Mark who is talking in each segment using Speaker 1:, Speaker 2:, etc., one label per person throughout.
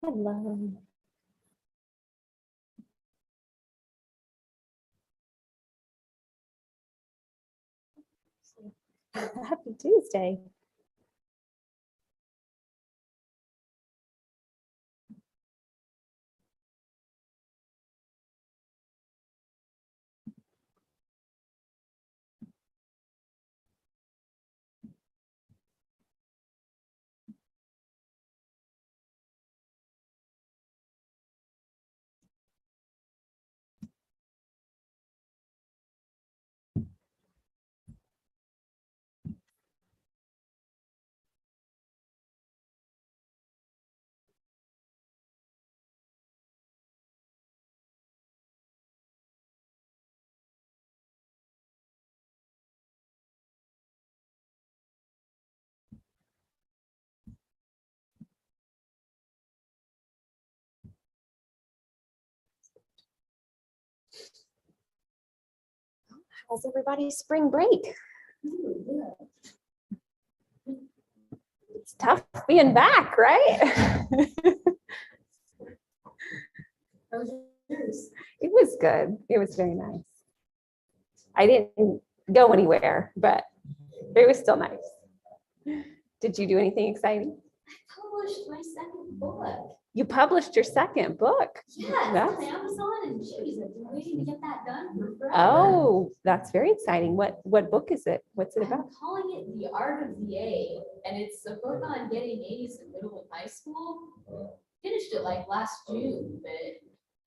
Speaker 1: Hello. Happy Tuesday. How's everybody's spring break? It's tough being back, right? It was good. It was very nice. I didn't go anywhere, but it was still nice. Did you do anything exciting?
Speaker 2: I published my second book.
Speaker 1: You published your second book.
Speaker 2: Yeah,
Speaker 1: That's-
Speaker 2: it's on Amazon, and geez, I've been waiting to get that done for forever.
Speaker 1: Oh, that's very exciting. What book is it? What's it
Speaker 2: I'm
Speaker 1: about?
Speaker 2: calling it The Art of the A, and it's a book on getting A's in middle and high school. Finished it like last June, but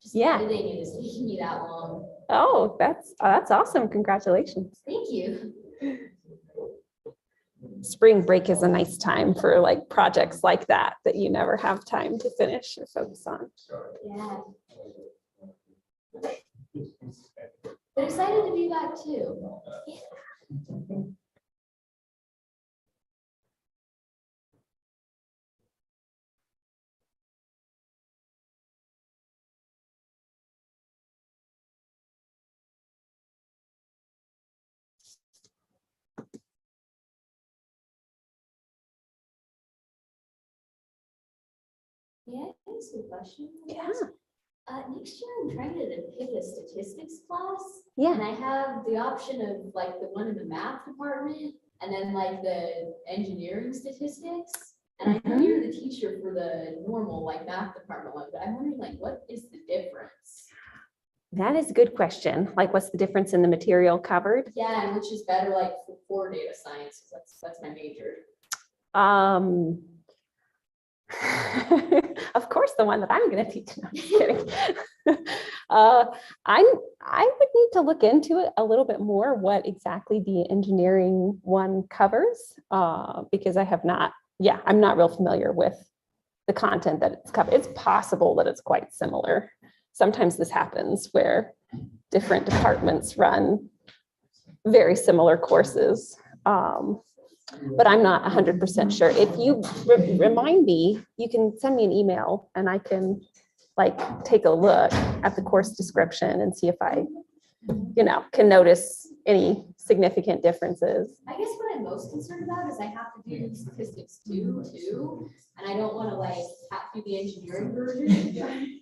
Speaker 2: just
Speaker 1: Yeah.
Speaker 2: editing it is taking me that long.
Speaker 1: Oh, that's awesome. Congratulations.
Speaker 2: Thank you.
Speaker 1: Spring break is a nice time for like projects like that you never have time to finish or focus on.
Speaker 2: Yeah. But excited to be back too. Yeah, thanks for the question.
Speaker 1: Yeah.
Speaker 2: Next year I'm trying to pick a statistics class.
Speaker 1: Yeah.
Speaker 2: And I have the option of like the one in the math department and then like the engineering statistics. And I know you're the teacher for the normal like math department one, but I'm wondering like, what is the difference?
Speaker 1: That is a good question. Like, what's the difference in the material covered?
Speaker 2: Yeah, and which is better like for data science, 'cause that's my major.
Speaker 1: Of course, the one that I'm going to teach. No, I'm just kidding. I would need to look into it a little bit more, what exactly the engineering one covers, because I have not, I'm not real familiar with the content that it's covered. It's possible that it's quite similar. Sometimes this happens where different departments run very similar courses. But I'm not 100% sure. If you remind me, you can send me an email and I can like take a look at the course description and see if I, can notice any significant differences.
Speaker 2: I guess what I'm most concerned about is I have to do statistics too, and I don't want to like have to do the engineering version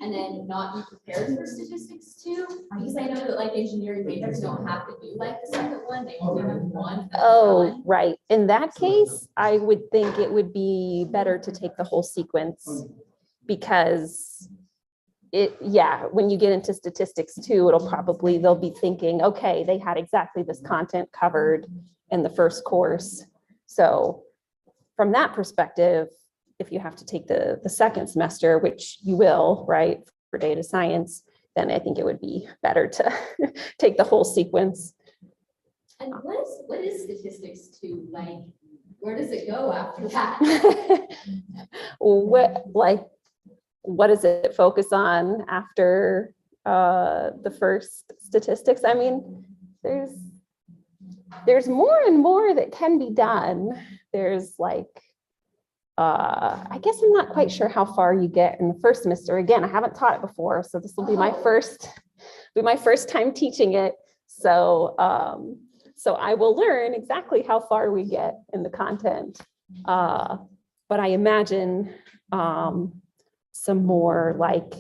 Speaker 2: and then not be prepared for statistics too, because I know that like engineering majors don't have to do like the second one, they only have one.
Speaker 1: Oh, right. In that case, I would think it would be better to take the whole sequence because when you get into statistics too, they'll be thinking, okay, they had exactly this content covered in the first course. So from that perspective, if you have to take the second semester, which you will, right, for data science, then I think it would be better to take the whole sequence.
Speaker 2: And what is statistics too? Like, where does it go after that?
Speaker 1: What does it focus on after the first statistics? I mean, there's more and more that can be done. There's like, I guess I'm not quite sure how far you get in the first semester. Again, I haven't taught it before, so this will be my first time teaching it. So I will learn exactly how far we get in the content. But I imagine some more like,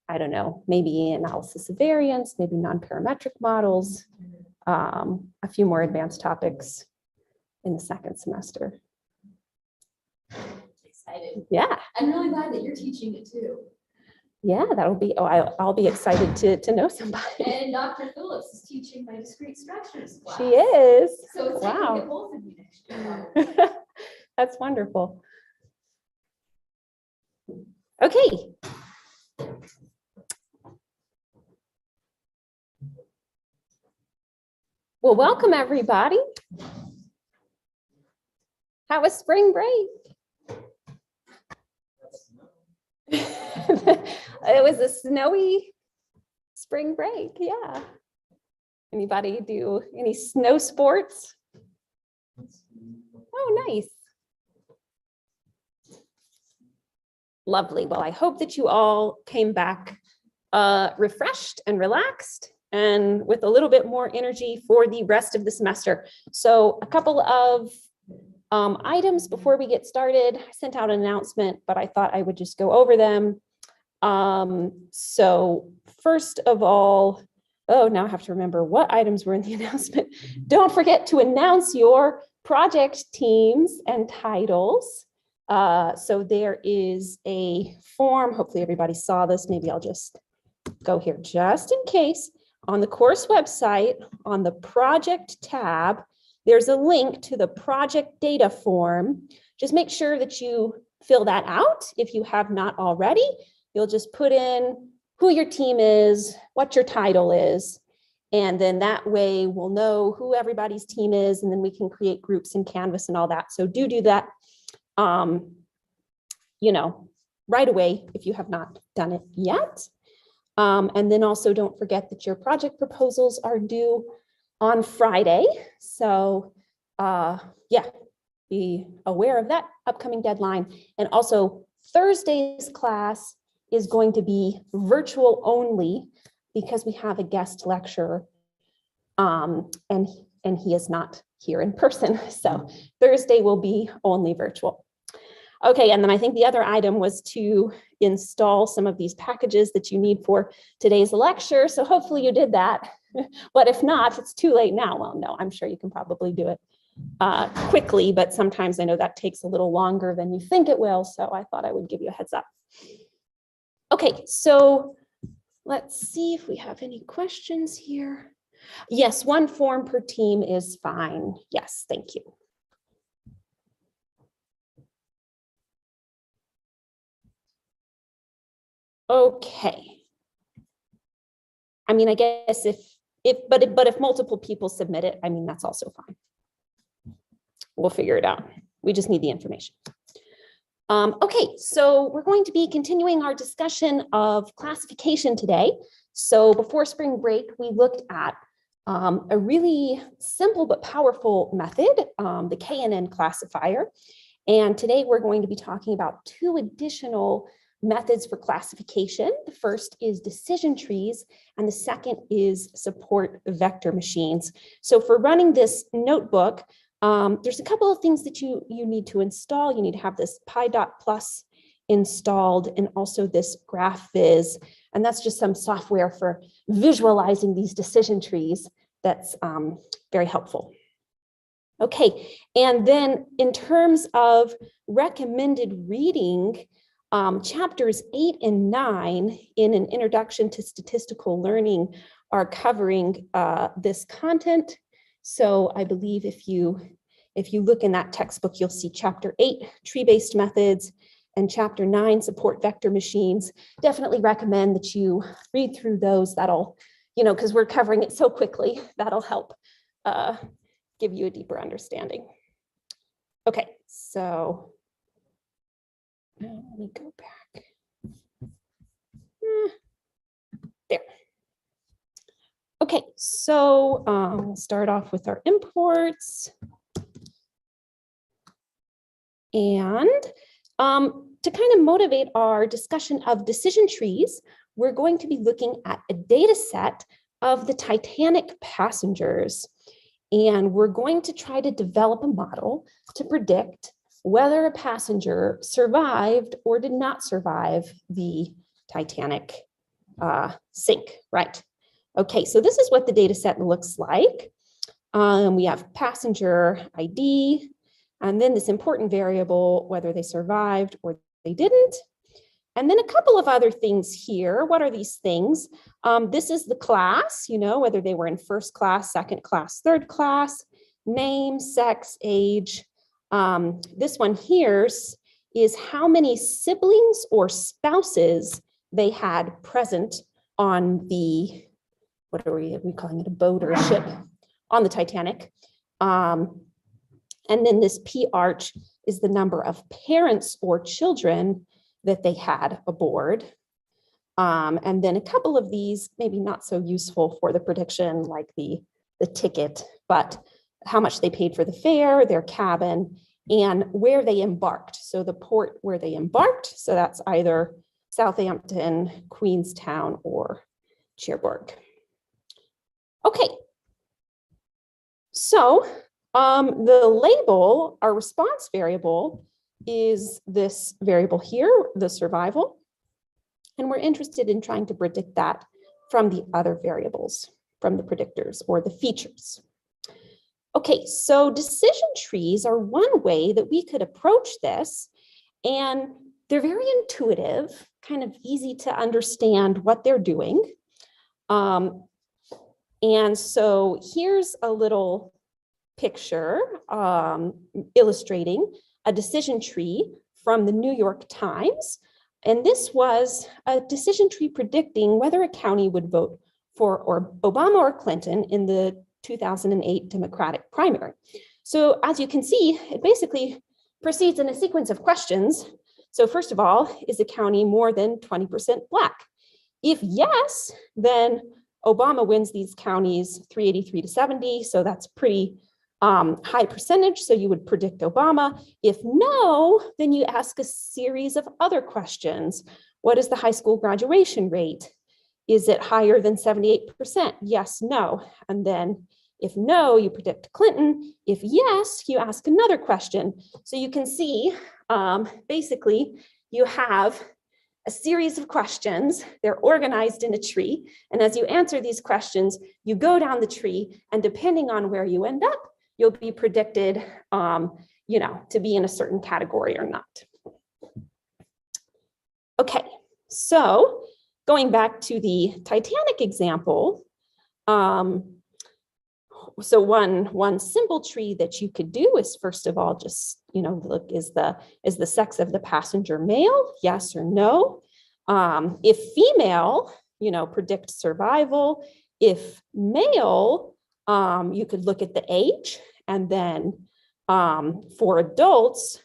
Speaker 1: I don't know, maybe analysis of variance, maybe non-parametric models, a few more advanced topics in the second semester.
Speaker 2: Excited.
Speaker 1: Yeah,
Speaker 2: I'm really glad that you're teaching it too.
Speaker 1: yeah, that'll be, I'll be excited to know somebody.
Speaker 2: And Dr. Phillips is teaching my discrete structures class.
Speaker 1: She is.
Speaker 2: So it's like we
Speaker 1: Wow.
Speaker 2: get both of you next year.
Speaker 1: That's wonderful. Okay. Well, welcome everybody. How was spring break? It was a snowy spring break, yeah. Anybody do any snow sports? Oh, nice. Lovely. Well, I hope that you all came back refreshed and relaxed and with a little bit more energy for the rest of the semester. So a couple of items before we get started. I sent out an announcement, but I thought I would just go over them. So first of all, oh, now I have to remember what items were in the announcement. Don't forget to announce your project teams and titles. So there is a form, hopefully everybody saw this, maybe I'll just go here just in case. On the course website, on the project tab, there's a link to the project data form. Just make sure that you fill that out if you have not already. You'll just put in who your team is, what your title is, and then that way we'll know who everybody's team is, and then we can create groups in Canvas and all that. So do that, you know, right away if you have not done it yet. And then also don't forget that your project proposals are due on Friday. So yeah, be aware of that upcoming deadline. And also Thursday's class is going to be virtual only because we have a guest lecturer and he is not here in person. So Thursday will be only virtual. Okay, and then I think the other item was to install some of these packages that you need for today's lecture. So hopefully you did that. But if not, it's too late now. Well, no, I'm sure you can probably do it quickly, but sometimes I know that takes a little longer than you think it will. So I thought I would give you a heads up. Okay, so let's see if we have any questions here. Yes, one form per team is fine. Yes, thank you. Okay. I mean, I guess if multiple people submit it, I mean, that's also fine. We'll figure it out. We just need the information. Okay, so we're going to be continuing our discussion of classification today. So before spring break, we looked at a really simple but powerful method, the KNN classifier. And today we're going to be talking about two additional methods for classification. The first is decision trees, and the second is support vector machines. So for running this notebook, there's a couple of things that you need to install. You need to have this PyDot+ installed and also this GraphViz, and that's just some software for visualizing these decision trees that's very helpful. Okay, and then in terms of recommended reading, chapters 8 and 9 in an introduction to statistical learning are covering this content. So I believe if you look in that textbook, you'll see chapter 8, tree-based methods, and chapter 9, support vector machines. Definitely recommend that you read through those. That'll, because we're covering it so quickly, that'll help give you a deeper understanding. Okay, so let me go back. There. Okay, so we'll start off with our imports. And to kind of motivate our discussion of decision trees, we're going to be looking at a data set of the Titanic passengers. And we're going to try to develop a model to predict whether a passenger survived or did not survive the Titanic sink, right? Okay, so this is what the data set looks like. We have passenger ID, and then this important variable, whether they survived or they didn't. And then a couple of other things here. What are these things? This is the class, you know, whether they were in first class, second class, third class, name, sex, age. This one here is how many siblings or spouses they had present on the, what are we calling it, a boat or a ship on the Titanic. And then this P arch is the number of parents or children that they had aboard. And then a couple of these, maybe not so useful for the prediction, like the ticket, but how much they paid for the fare, their cabin, and where they embarked. So the port where they embarked, so that's either Southampton, Queenstown, or Cherbourg. Okay, so the label, our response variable, is this variable here, the survival. And we're interested in trying to predict that from the other variables, from the predictors or the features. Okay, so decision trees are one way that we could approach this, and they're very intuitive, kind of easy to understand what they're doing. And so here's a little picture illustrating a decision tree from the New York Times. And this was a decision tree predicting whether a county would vote for Obama or Clinton in the 2008 Democratic primary. So as you can see, it basically proceeds in a sequence of questions. So first of all, is the county more than 20% Black? If yes, then Obama wins these counties 383 to 70. So that's pretty high percentage, so you would predict Obama. If no, then you ask a series of other questions. What is the high school graduation rate? Is it higher than 78%? Yes, no. And then if no, you predict Clinton. If yes, you ask another question. So you can see, basically, you have a series of questions. They're organized in a tree. And as you answer these questions, you go down the tree, and depending on where you end up, you'll be predicted, you know, to be in a certain category or not. Okay, so going back to the Titanic example, so one simple tree that you could do is, first of all, just, you know, look, is the sex of the passenger male? Yes or no? If female, you know, predict survival. If male, you could look at the age, and then for adults,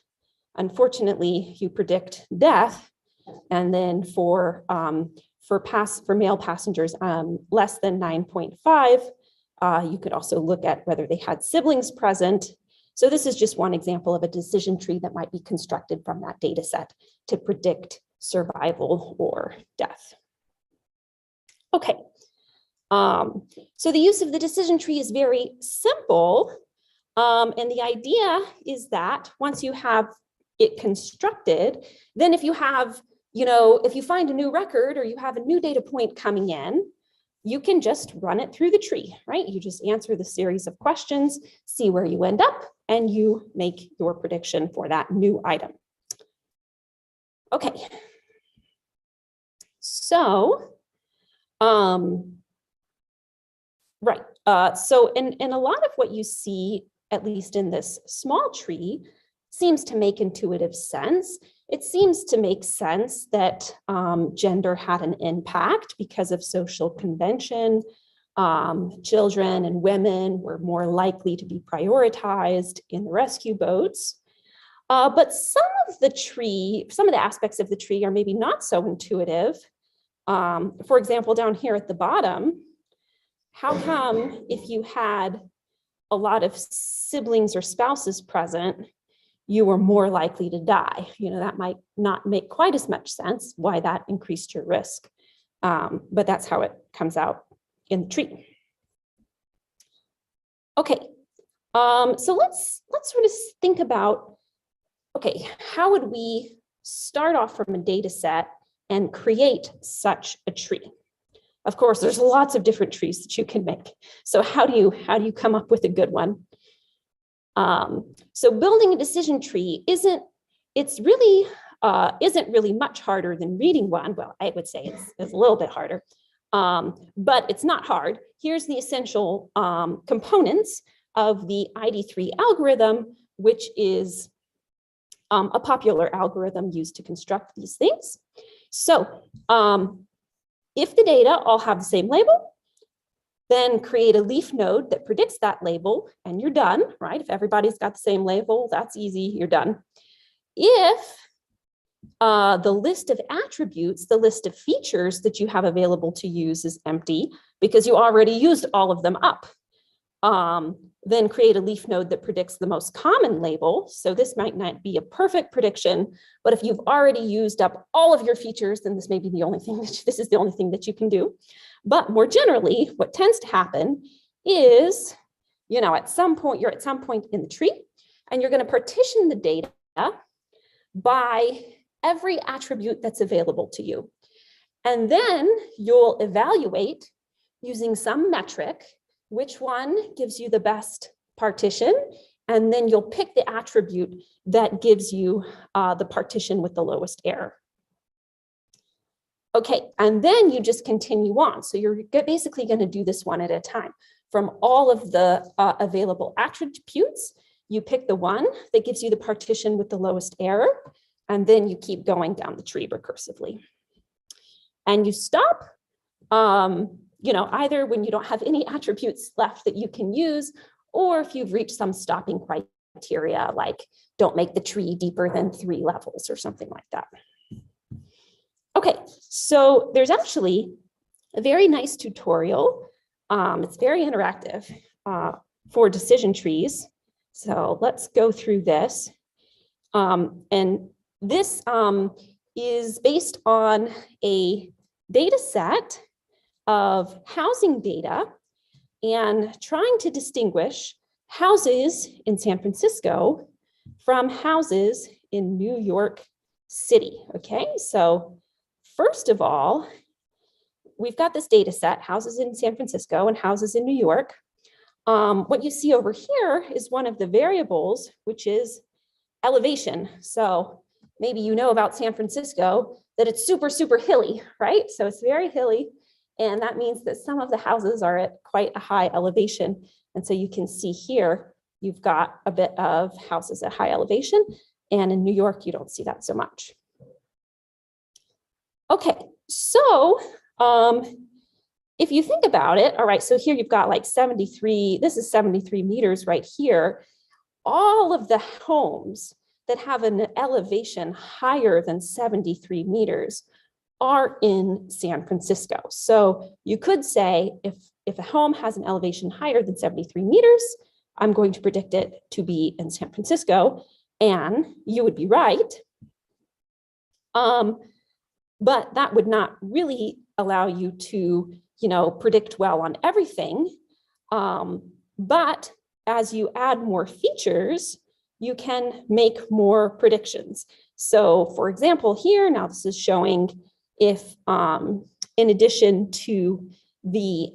Speaker 1: unfortunately, you predict death, and then for male passengers less than 9.5, you could also look at whether they had siblings present. So this is just one example of a decision tree that might be constructed from that data set to predict survival or death. Okay. So the use of the decision tree is very simple. And the idea is that once you have it constructed, then if you have, you know, if you find a new record or you have a new data point coming in, you can just run it through the tree, right? You just answer the series of questions, see where you end up, and you make your prediction for that new item. Okay. So, right. So in a lot of what you see, at least in this small tree, seems to make intuitive sense. It seems to make sense that gender had an impact because of social convention. Children and women were more likely to be prioritized in the rescue boats. But some of the aspects of the tree are maybe not so intuitive. For example, down here at the bottom, how come if you had a lot of siblings or spouses present, you were more likely to die? You know, that might not make quite as much sense why that increased your risk. But that's how it comes out in the tree. Okay, so let's sort of think about Okay, how would we start off from a data set and create such a tree? Of course, there's lots of different trees that you can make. So how do you come up with a good one? So building a decision tree isn't really much harder than reading one. Well, I would say it's a little bit harder, but it's not hard. Here's the essential components of the ID3 algorithm, which is a popular algorithm used to construct these things. So if the data all have the same label, then create a leaf node that predicts that label, and you're done, right? If everybody's got the same label, that's easy, you're done. If the list of attributes, the list of features that you have available to use is empty because you already used all of them up, then create a leaf node that predicts the most common label. So this might not be a perfect prediction, but if you've already used up all of your features, then this may be the only thing this is the only thing that you can do. But more generally, what tends to happen is, at some point, you're at some point in the tree, and you're going to partition the data by every attribute that's available to you. And then you'll evaluate using some metric which one gives you the best partition, and then you'll pick the attribute that gives you the partition with the lowest error. Okay, and then you just continue on. So you're basically going to do this one at a time. From all of the available attributes, you pick the one that gives you the partition with the lowest error, and then you keep going down the tree recursively. And you stop, either when you don't have any attributes left that you can use, or if you've reached some stopping criteria, like don't make the tree deeper than 3 levels or something like that. Okay, so there's actually a very nice tutorial. It's very interactive for decision trees. So let's go through this. And this is based on a data set of housing data and trying to distinguish houses in San Francisco from houses in New York City. Okay, so first of all, we've got this data set, houses in San Francisco and houses in New York. What you see over here is one of the variables, which is elevation. So maybe you know about San Francisco that it's super, super hilly, right? So it's very hilly. And that means that some of the houses are at quite a high elevation. And so you can see here, you've got a bit of houses at high elevation. And in New York, you don't see that so much. Okay, so if you think about it, all right, so here you've got like 73, this is 73 meters right here. All of the homes that have an elevation higher than 73 meters are in San Francisco. So you could say if a home has an elevation higher than 73 meters, I'm going to predict it to be in San Francisco, and you would be right. But that would not really allow you to, predict well on everything. But as you add more features, you can make more predictions. So for example, here, now this is showing if in addition to the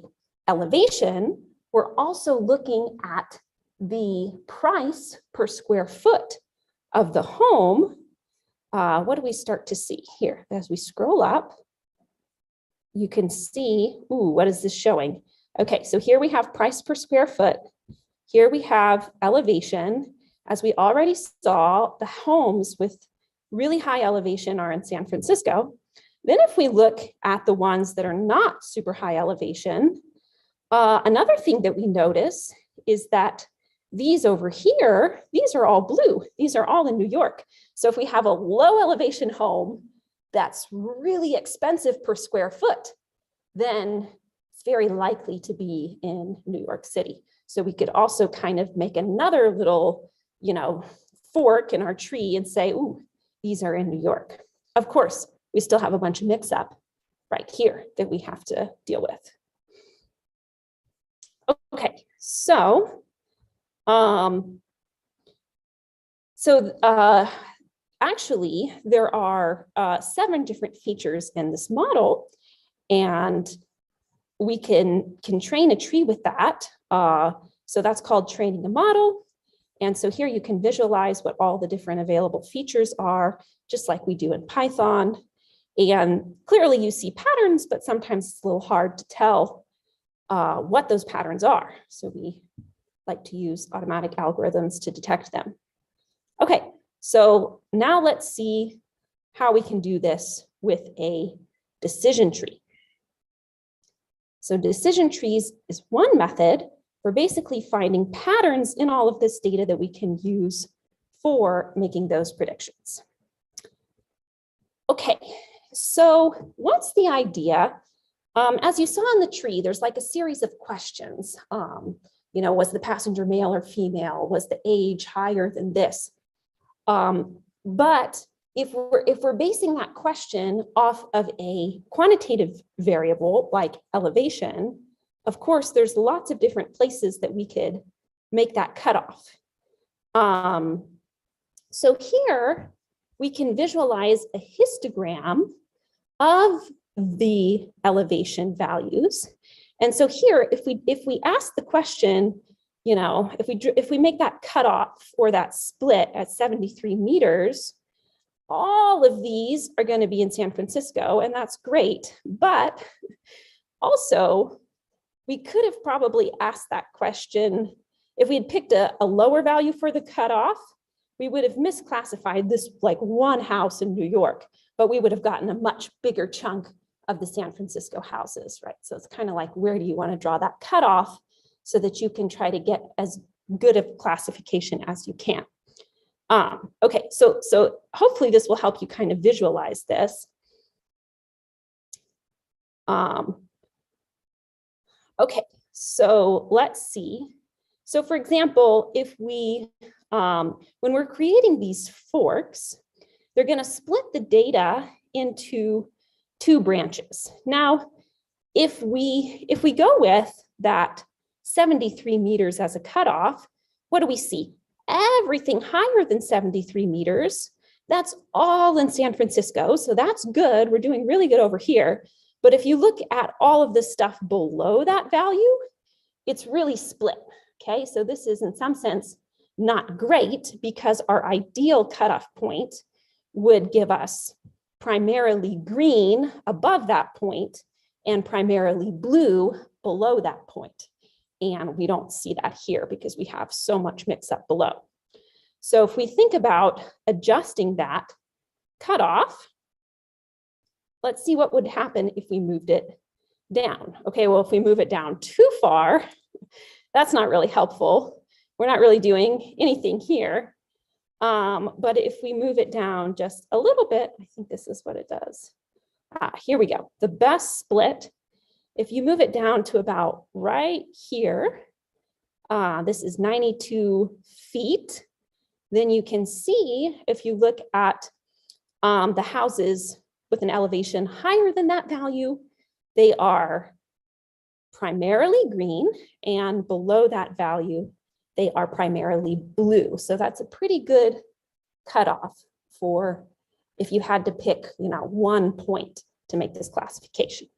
Speaker 1: elevation, we're also looking at the price per square foot of the home. What do we start to see here? As we scroll up, you can see, what is this showing? Okay, so here we have price per square foot. Here we have elevation. As we already saw, the homes with really high elevation are in San Francisco. Then if we look at the ones that are not super high elevation, another thing that we notice is that these over here, these are all blue. These are all in New York. So if we have a low elevation home that's really expensive per square foot, then it's very likely to be in New York City. So we could also kind of make another little, fork in our tree and say, these are in New York. Of course, we still have a bunch of mix up right here that we have to deal with. Okay, so actually, there are 7 different features in this model, and we can train a tree with that. So that's called training a model. And so here you can visualize what all the different available features are, just like we do in Python. And clearly you see patterns, but sometimes it's a little hard to tell what those patterns are. So we like to use automatic algorithms to detect them. Okay, so now let's see how we can do this with a decision tree. So decision trees is one method for basically finding patterns in all of this data that we can use for making those predictions. Okay, so what's the idea? As you saw in the tree, there's like a series of questions. You know, was the passenger male or female? Was the age higher than this? But if we're basing that question off of a quantitative variable like elevation, of course, there's lots of different places that we could make that cutoff. So here we can visualize a histogram of the elevation values. And so here, if we ask the question, you know, if we make that cutoff or that split at 73 meters, all of these are going to be in San Francisco, and that's great. But also, we could have probably asked that question if we had picked a lower value for the cutoff. We would have misclassified this like one house in New York, but we would have gotten a much bigger chunk of the San Francisco houses, right? So it's kind of like, where do you want to draw that cutoff so that you can try to get as good of classification as you can. Okay, so hopefully this will help you kind of visualize this. Okay, so let's see. So for example, if we, when we're creating these forks, they're going to split the data into 2 branches. Now, if we go with that 73 meters as a cutoff, what do we see? Everything higher than 73 meters, that's all in San Francisco. So that's good. We're doing really good over here. But if you look at all of the stuff below that value, it's really split. Okay, so this is in some sense not great because our ideal cutoff point would give us primarily green above that point and primarily blue below that point. And we don't see that here because we have so much mix up below. So if we think about adjusting that cutoff, let's see what would happen if we moved it down. Okay, well, if we move it down too far, that's not really helpful. We're not really doing anything here. But if we move it down just a little bit, I think this is what it does. Here we go. The best split, if you move it down to about right here, this is 92 feet, then you can see if you look at the houses with an elevation higher than that value, they are primarily green, and below that value, they are primarily blue. So that's a pretty good cutoff for if you had to pick, you know, one point to make this classification.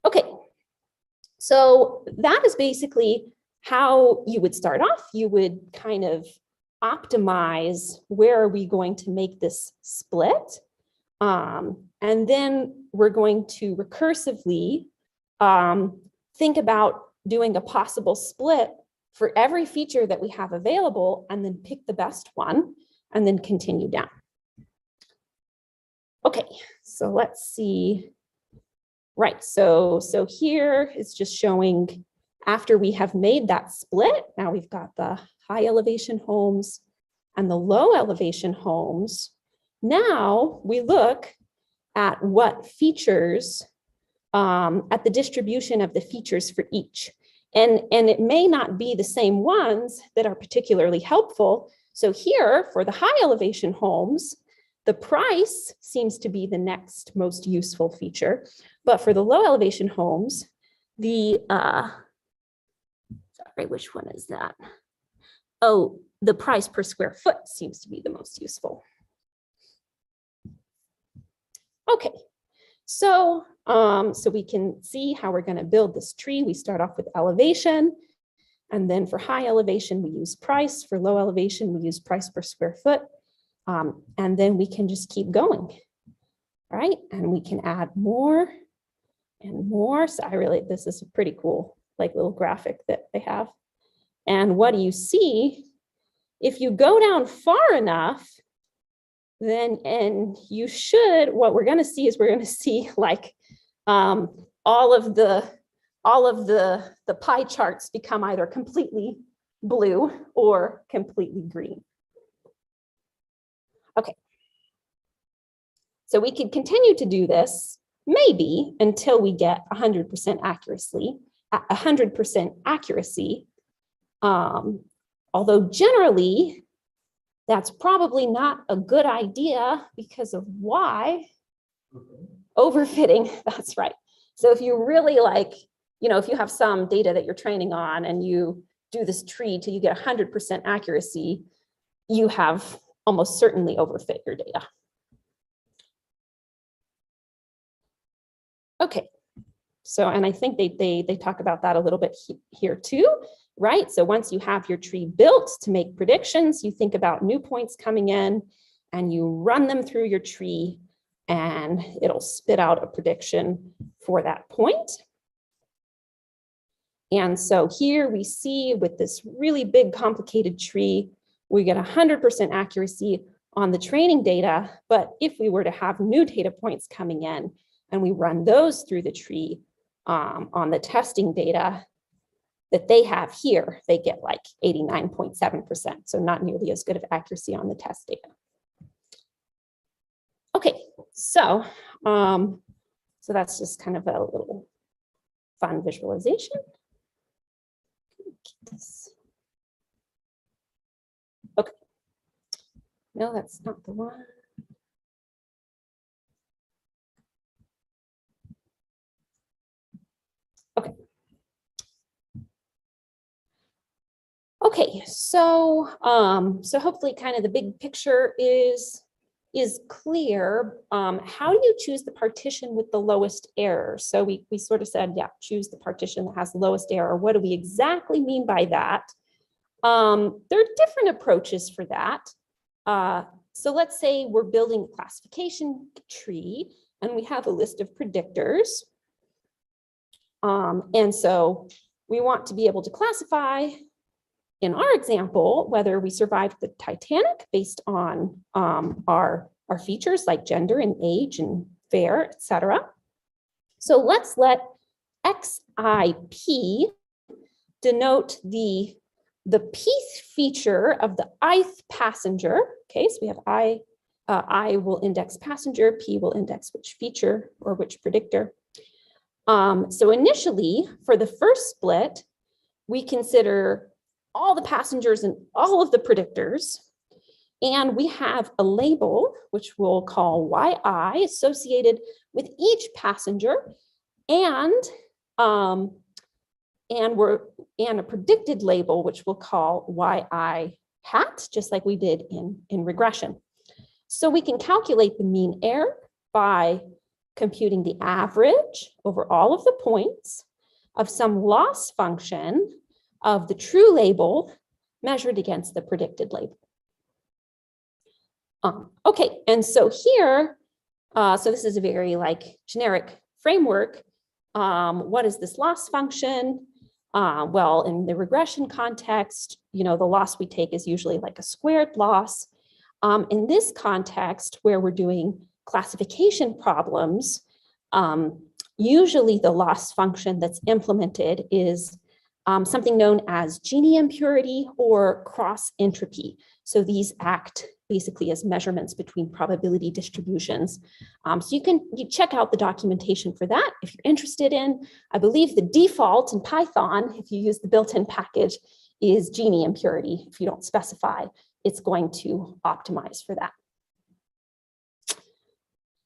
Speaker 1: Okay, so that is basically how you would start off. You would kind of optimize where are we going to make this split. And then we're going to recursively think about doing a possible split for every feature that we have available and then pick the best one and then continue down. Okay, so let's see. Right, so here it's just showing after we have made that split, now we've got the high elevation homes and the low elevation homes. Now we look at what features, at the distribution of the features for each. And it may not be the same ones that are particularly helpful. So here for the high elevation homes, the price seems to be the next most useful feature. But for the low elevation homes, the, sorry, which one is that? Oh, the price per square foot seems to be the most useful. Okay, so, so we can see how we're going to build this tree. We start off with elevation, and then for high elevation, we use price. For low elevation, we use price per square foot. And then we can just keep going, right? And we can add more and more. So this is a pretty cool, like little graphic that they have. And what do you see? If you go down far enough, then, and you should, what we're going to see is we're going to see like all of the pie charts become either completely blue or completely green. Okay. So we could continue to do this maybe until we get 100% accuracy. Although generally, that's probably not a good idea because of why? Overfitting, that's right. So if you really like, if you have some data that you're training on and you do this tree till you get 100% accuracy, you have almost certainly overfit your data. Okay, so, and I think they talk about that a little bit here too, right? So once you have your tree built to make predictions, you think about new points coming in and you run them through your tree and it'll spit out a prediction for that point. And so here we see with this really big complicated tree, we get 100% accuracy on the training data, but if we were to have new data points coming in and we run those through the tree on the testing data that they have here, they get like 89.7%, so not nearly as good of accuracy on the test data. Okay, so that's just kind of a little fun visualization. Okay, no, that's not the one. Okay. Okay, so so hopefully kind of the big picture is clear. How do you choose the partition with the lowest error? So we sort of said, yeah, choose the partition that has the lowest error. What do we exactly mean by that? There are different approaches for that. So let's say we're building a classification tree and we have a list of predictors. And so we want to be able to classify, in our example, whether we survived the Titanic based on our features like gender and age and fair, etc. So let's let XIP denote the P feature of the ith passenger. Okay, so we have I will index passenger, P will index which feature or which predictor. So initially, for the first split, we consider all the passengers and all of the predictors, and we have a label, which we'll call YI, associated with each passenger, and a predicted label, which we'll call YI hat, just like we did in regression. So we can calculate the mean error by computing the average over all of the points of some loss function of the true label measured against the predicted label. Okay, and so here, so this is a very like generic framework. What is this loss function? Well, in the regression context, the loss we take is usually like a squared loss. In this context, where we're doing classification problems, usually the loss function that's implemented is something known as Gini impurity or cross entropy. So these act basically as measurements between probability distributions. So you check out the documentation for that if you're interested in. I believe the default in Python, if you use the built-in package, is Gini impurity. If you don't specify, it's going to optimize for that.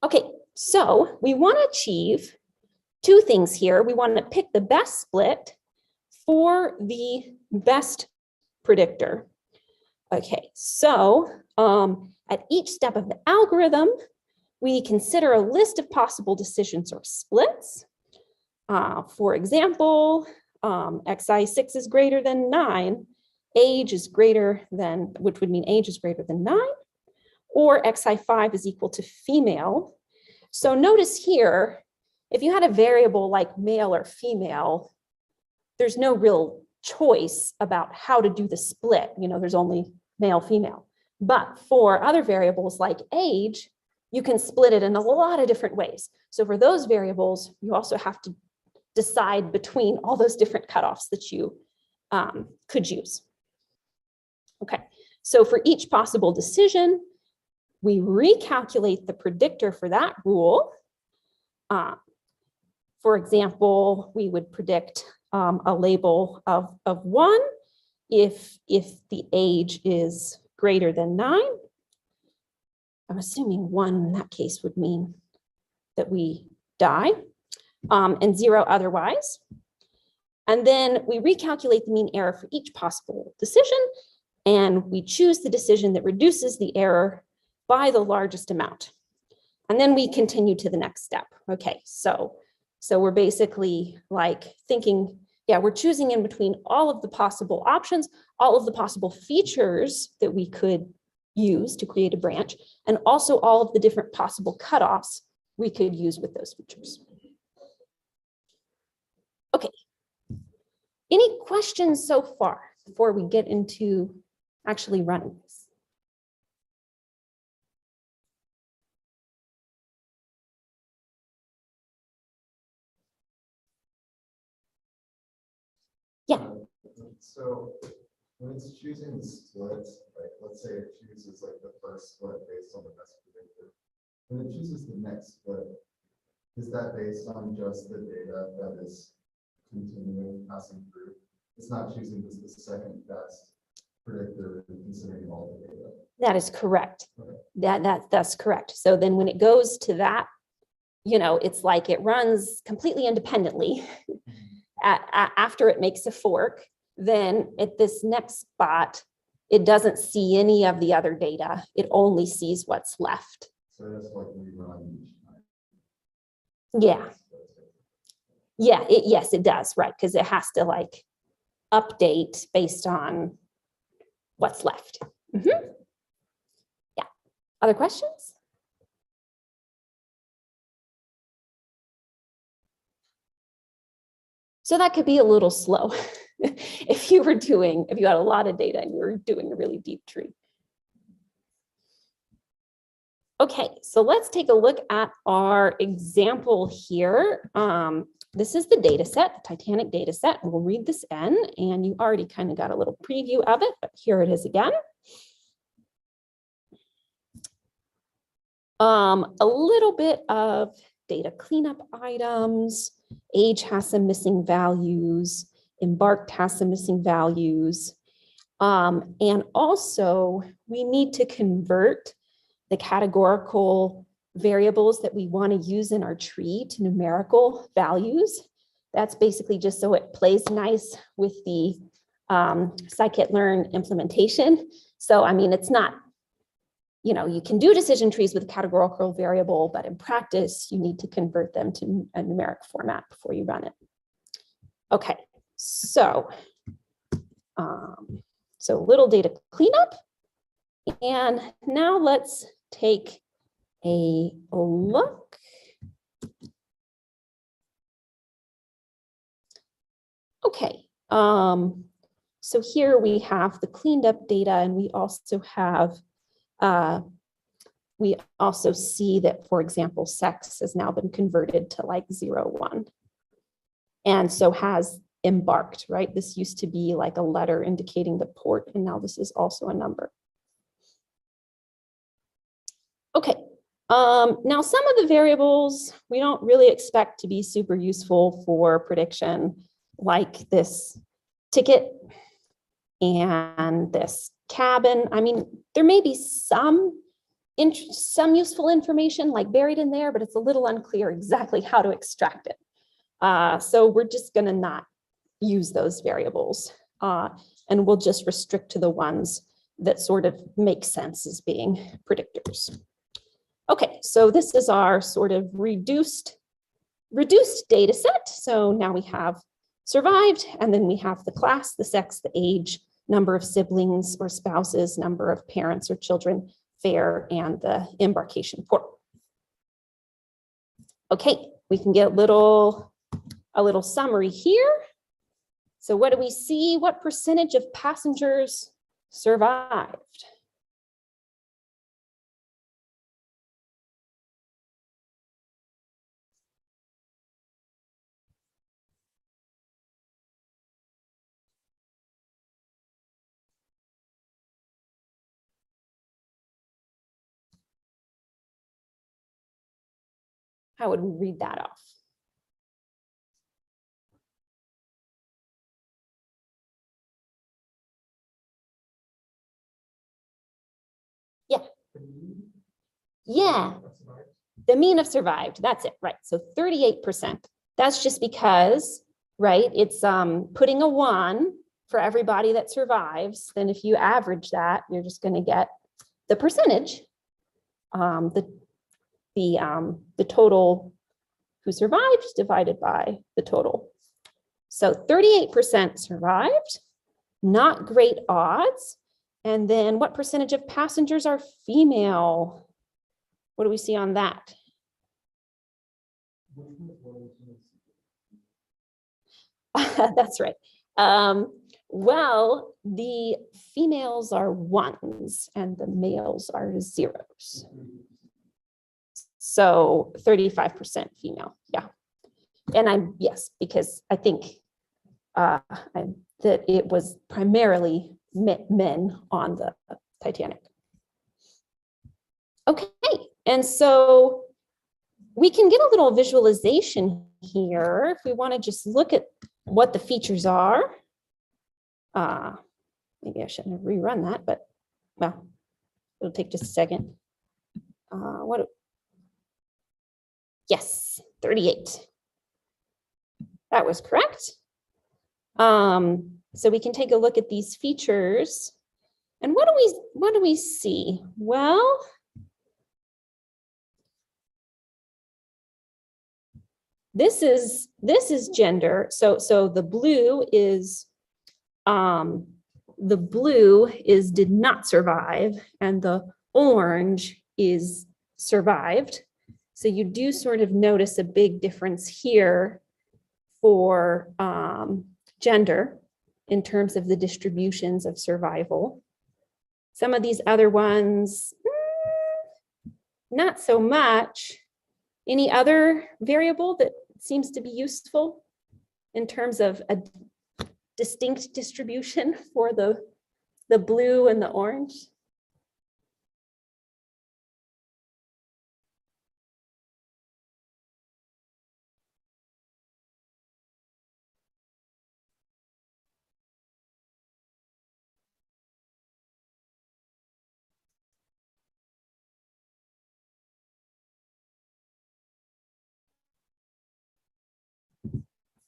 Speaker 1: Okay, so we want to achieve two things here. We want to pick the best split for the best predictor. Okay, so at each step of the algorithm, we consider a list of possible decisions or splits. For example, xi6 is greater than 9, age is greater than, which would mean age is greater than 9, or xi5 is equal to female. So notice here, if you had a variable like male or female, there's no real choice about how to do the split. You know, there's only male, female. But for other variables like age, you can split it in a lot of different ways. So for those variables, you also have to decide between all those different cutoffs that you could use. Okay, so for each possible decision, we recalculate the predictor for that rule. For example, we would predict a label of 1 if the age is greater than 9. I'm assuming 1 in that case would mean that we die, and 0 otherwise. And then we recalculate the mean error for each possible decision, and we choose the decision that reduces the error by the largest amount. And then we continue to the next step. Okay, so we're basically like thinking, yeah, we're choosing in between all of the possible options, all of the possible features that we could use to create a branch, and also all of the different possible cutoffs we could use with those features. Okay, any questions so far before we get into actually running this? Yeah.
Speaker 3: So when it's choosing the split, like let's say it chooses like the first split based on the best predictor. When it chooses the next split, is that based on just the data that is continuing passing through? It's not choosing the second best predictor considering all the data.
Speaker 1: That is correct.
Speaker 3: Okay.
Speaker 1: That's correct. So then when it goes to that, you know, it's like it runs completely independently. After it makes a fork, then at this next spot, it doesn't see any of the other data. It only sees what's left.
Speaker 3: So that's like rerun each time.
Speaker 1: Yeah. Yeah, yes, it does, right? Because it has to like update based on what's left. Mm-hmm. Yeah. Other questions? So that could be a little slow if you had a lot of data and you were doing a really deep tree. Okay, so let's take a look at our example here. This is the data set, the Titanic data set, and we'll read this in, and you already kind of got a little preview of it, but here it is again. A little bit of data cleanup items. Age has some missing values. Embarked has some missing values. And also, we need to convert the categorical variables that we want to use in our tree to numerical values. That's basically just so it plays nice with the scikit-learn implementation. So, I mean, it's not, you know, you can do decision trees with a categorical variable, but in practice, you need to convert them to a numeric format before you run it. Okay, so little data cleanup. And now let's take a look. Okay, so here we have the cleaned up data, and we also have we also see that, for example, sex has now been converted to like 0, 1. And so has embarked, right? This used to be like a letter indicating the port, and now this is also a number. Okay, now some of the variables we don't really expect to be super useful for prediction, like this ticket and this cabin. I mean, there may be some useful information like buried in there, but it's a little unclear exactly how to extract it. So we're just going to not use those variables, and we'll just restrict to the ones that sort of make sense as being predictors. Okay, so this is our sort of reduced data set. So now we have survived, and then we have the class, the sex, the age, number of siblings or spouses, number of parents or children, fare, and the embarkation port. Okay, we can get a little summary here. So what do we see? What percentage of passengers survived? How would we read that off? Yeah. Yeah. The mean of survived. That's it, right? So 38%. That's just because, right? It's putting a 1 for everybody that survives. Then if you average that, you're just going to get the percentage, the total who survived divided by the total. So 38% survived, not great odds. And then what percentage of passengers are female? What do we see on that? That's right. Well, the females are 1s and the males are 0s. So 35% female, yeah. And yes, because I think that it was primarily men on the Titanic. Okay, and so we can get a little visualization here if we want to just look at what the features are. Maybe I shouldn't rerun that, but well, it'll take just a second. Yes, 38. That was correct. So we can take a look at these features. And what do we see? Well, this is gender. So the blue is did not survive, and the orange is survived. So you do sort of notice a big difference here for gender in terms of the distributions of survival. Some of these other ones, not so much. Any other variable that seems to be useful in terms of a distinct distribution for the blue and the orange?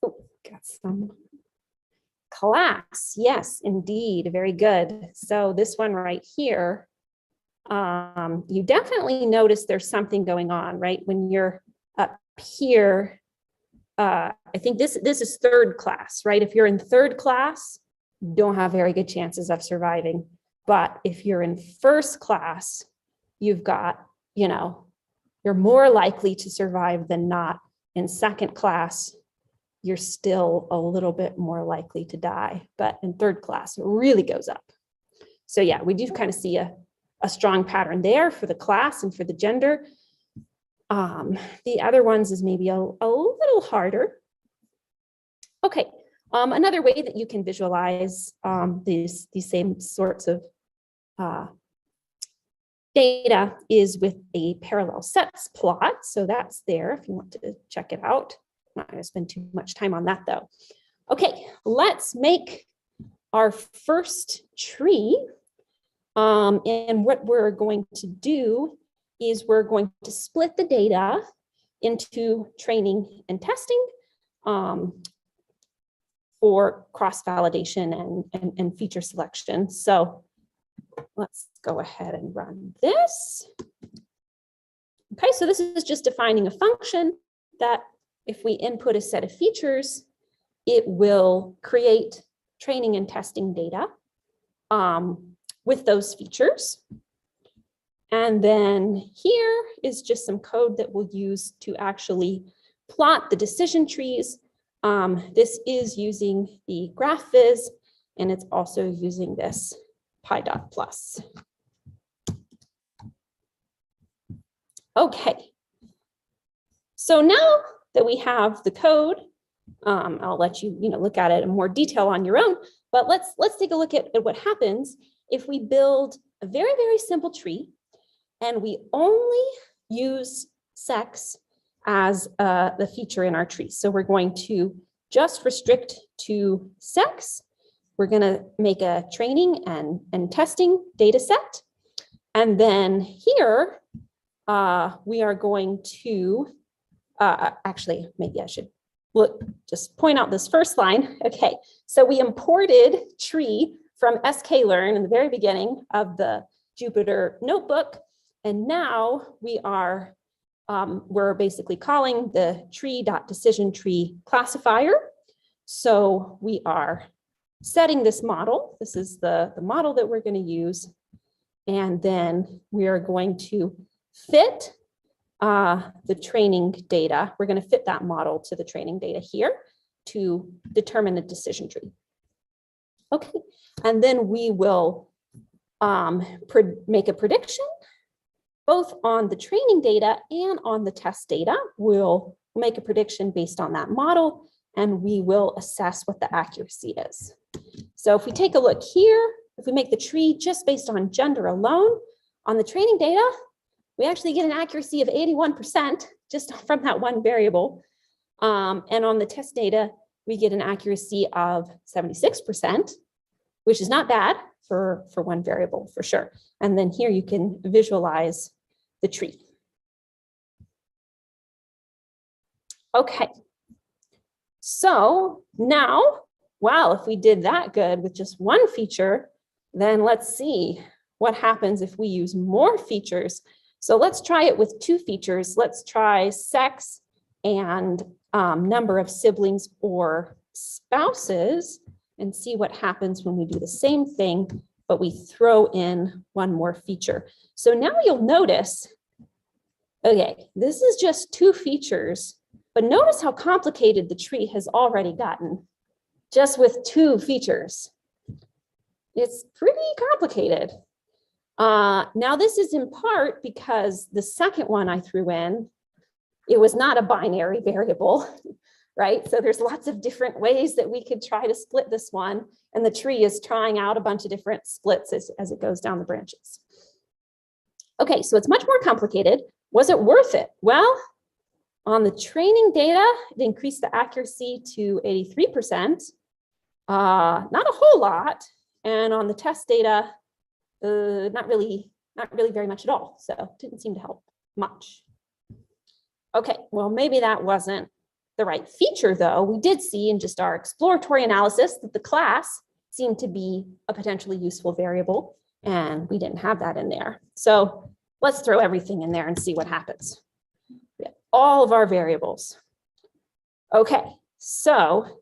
Speaker 1: Oh, got some. Class, yes, indeed, very good. So this one right here, you definitely notice there's something going on, right? When you're up here, I think this is third class, right? If you're in third class, you don't have very good chances of surviving. But if you're in first class, you've got, you're more likely to survive than not. In second class, you're still a little bit more likely to die, but in third class, it really goes up. So yeah, we do kind of see a strong pattern there for the class and for the gender. The other ones is maybe a little harder. Okay, another way that you can visualize these same sorts of data is with a parallel sets plot. So that's there if you want to check it out. Not going to spend too much time on that though. Okay, let's make our first tree. And what we're going to do is we're going to split the data into training and testing for cross-validation and feature selection. So let's go ahead and run this. Okay, so this is just defining a function that if we input a set of features, it will create training and testing data with those features. And then here is just some code that we'll use to actually plot the decision trees. This is using the GraphViz, and it's also using this pi.plus. Okay. So now that we have the code, I'll let you, look at it in more detail on your own, but let's take a look at what happens if we build a very, very simple tree and we only use sex as the feature in our tree. So we're going to just restrict to sex. We're going to make a training and testing data set. And then here, we are going to, actually, maybe I should just point out this first line. Okay, so we imported tree from sklearn in the very beginning of the Jupyter notebook. And now we are, we're basically calling the tree.decisionTree classifier. So we are setting this model. This is the model that we're going to use. And then we are going to fit the training data. We're going to fit that model to the training data here to determine the decision tree. Okay, and then we will make a prediction both on the training data and on the test data. We'll make a prediction based on that model, and we will assess what the accuracy is. So if we take a look here, if we make the tree just based on gender alone, on the training data, we actually get an accuracy of 81% just from that one variable. And on the test data, we get an accuracy of 76%, which is not bad for one variable for sure. And then here you can visualize the tree. Okay. So now, wow, if we did that good with just one feature, then let's see what happens if we use more features. So let's try it with two features. Let's try sex and number of siblings or spouses and see what happens when we do the same thing, but we throw in one more feature. So now you'll notice, okay, this is just two features, but notice how complicated the tree has already gotten just with two features. It's pretty complicated. Now this is in part because the second one I threw in, it was not a binary variable, right? So there's lots of different ways that we could try to split this one, and the tree is trying out a bunch of different splits as it goes down the branches. Okay, so it's much more complicated. Was it worth it? Well, on the training data, it increased the accuracy to 83%, not a whole lot, and on the test data, not really very much at all. So it didn't seem to help much. Okay, well, maybe that wasn't the right feature though. We did see in just our exploratory analysis that the class seemed to be a potentially useful variable, and we didn't have that in there. So let's throw everything in there and see what happens. We have all of our variables. Okay, so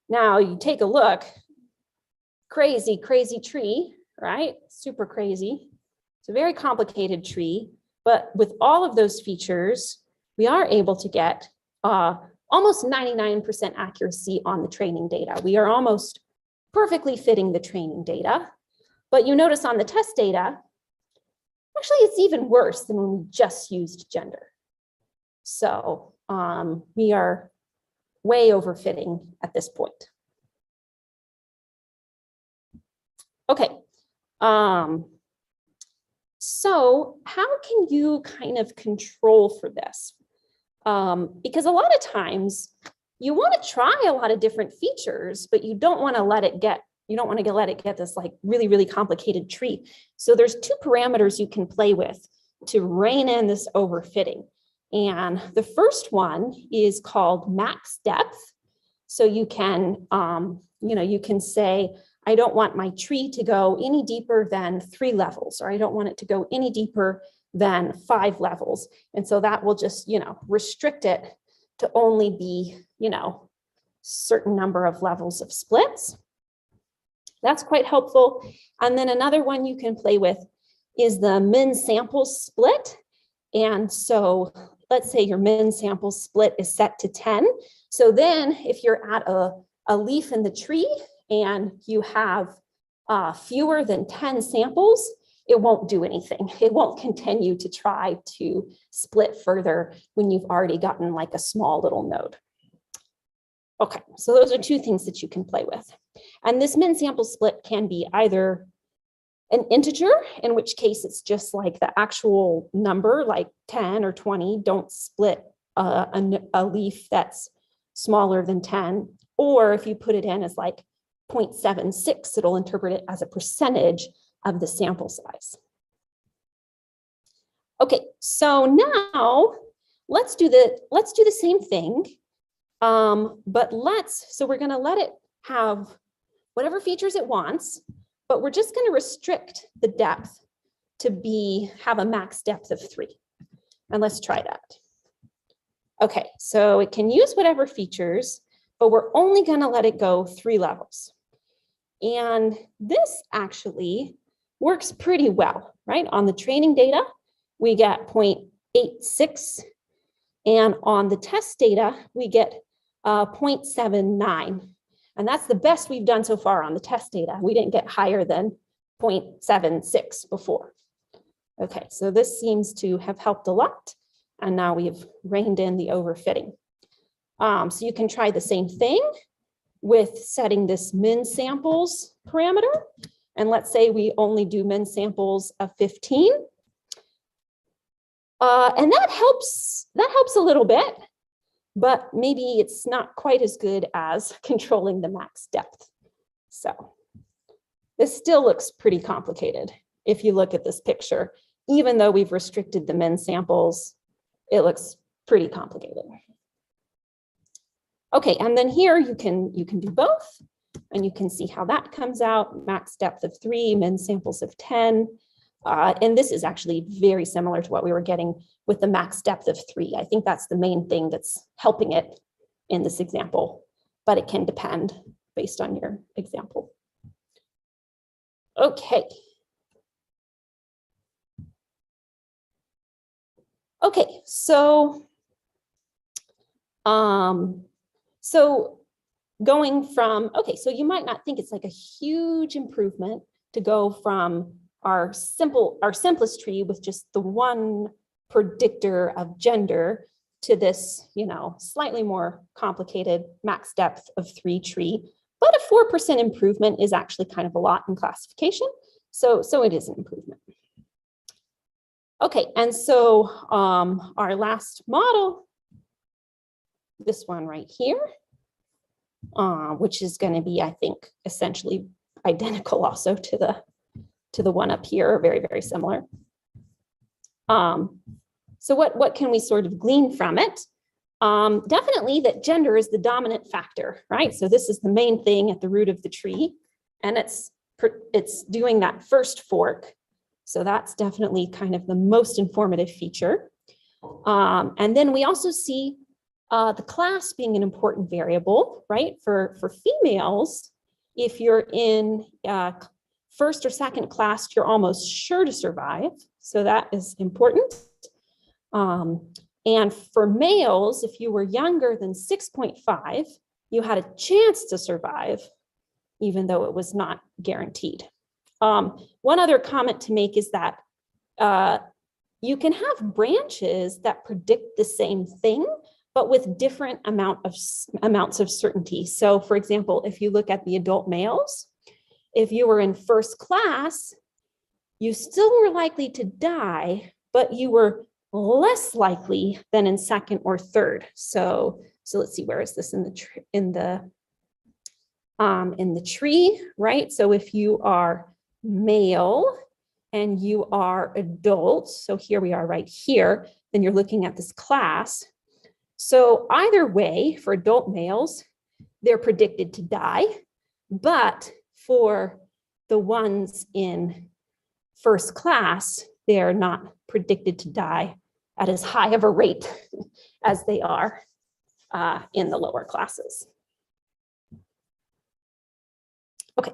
Speaker 1: now you take a look, crazy tree, right? Super crazy. It's a very complicated tree, but with all of those features, we are able to get almost 99% accuracy on the training data. We are almost perfectly fitting the training data, but you notice on the test data, actually it's even worse than when we just used gender. So we are way overfitting at this point. Okay. So how can you kind of control for this? Because a lot of times you want to try a lot of different features, but you don't want to let it get this like really complicated tree. So there's two parameters you can play with to rein in this overfitting. And the first one is called max depth. So you can, you can say, I don't want my tree to go any deeper than 3 levels, or I don't want it to go any deeper than 5 levels. And so that will just, restrict it to only be, certain number of levels of splits. That's quite helpful. And then another one you can play with is the min sample split. And so let's say your min sample split is set to 10. So then if you're at a leaf in the tree and you have fewer than 10 samples, it won't do anything. It won't continue to try to split further when you've already gotten like a small little node. Okay, so those are 2 things that you can play with. And this min sample split can be either an integer, in which case it's just like the actual number, like 10 or 20, don't split a leaf that's smaller than 10. Or if you put it in as like 0.76, it'll interpret it as a percentage of the sample size. Okay, so now let's do the same thing, but so we're going to let it have whatever features it wants, but we're just going to restrict the depth to have a max depth of 3. And let's try that. Okay, so it can use whatever features, but we're only going to let it go 3 levels. And this actually works pretty well, right? On the training data, we get 0.86, and on the test data, we get 0.79. And that's the best we've done so far on the test data. We didn't get higher than 0.76 before. Okay, so this seems to have helped a lot. And now we've reined in the overfitting. So you can try the same thing with setting this min samples parameter. And let's say we only do min samples of 15. And that helps a little bit, but maybe it's not quite as good as controlling the max depth. So this still looks pretty complicated if you look at this picture. Even though we've restricted the min samples, it looks pretty complicated. Okay, and then here you can do both, and you can see how that comes out. Max depth of 3, min samples of 10. And this is actually very similar to what we were getting with the max depth of 3. I think that's the main thing that's helping it in this example, but it can depend based on your example. Okay. Okay, so going from, okay, so you might not think it's like a huge improvement to go from our simplest tree with just the one predictor of gender to this, slightly more complicated max depth of 3 tree, but a 4% improvement is actually kind of a lot in classification. So it is an improvement. Okay, and so our last model, this one right here, which is going to be, I think, essentially identical also to the one up here, very, very similar. So what can we sort of glean from it? Definitely that gender is the dominant factor, right? So this is the main thing at the root of the tree, and it's doing that first fork. So that's definitely kind of the most informative feature. And then we also see the class being an important variable, right? For females, if you're in first or second class, you're almost sure to survive. So that is important. And for males, if you were younger than 6.5, you had a chance to survive, even though it was not guaranteed. One other comment to make is that you can have branches that predict the same thing, but with different amounts of certainty. So for example, if you look at the adult males, if you were in first class, you still were likely to die, but you were less likely than in second or third. So let's see, where is this in the tree, right? So if you are male and you are adult, so here we are right here, then you're looking at this class. So either way, for adult males, they're predicted to die, but for the ones in first class, they're not predicted to die at as high of a rate as they are in the lower classes. Okay.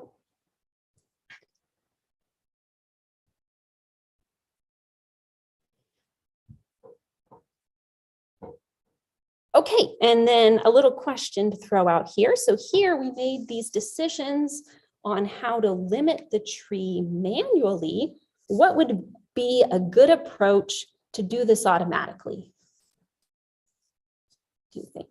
Speaker 1: Okay, and then a little question to throw out here. So here we made these decisions on how to limit the tree manually. What would be a good approach to do this automatically? Do you think?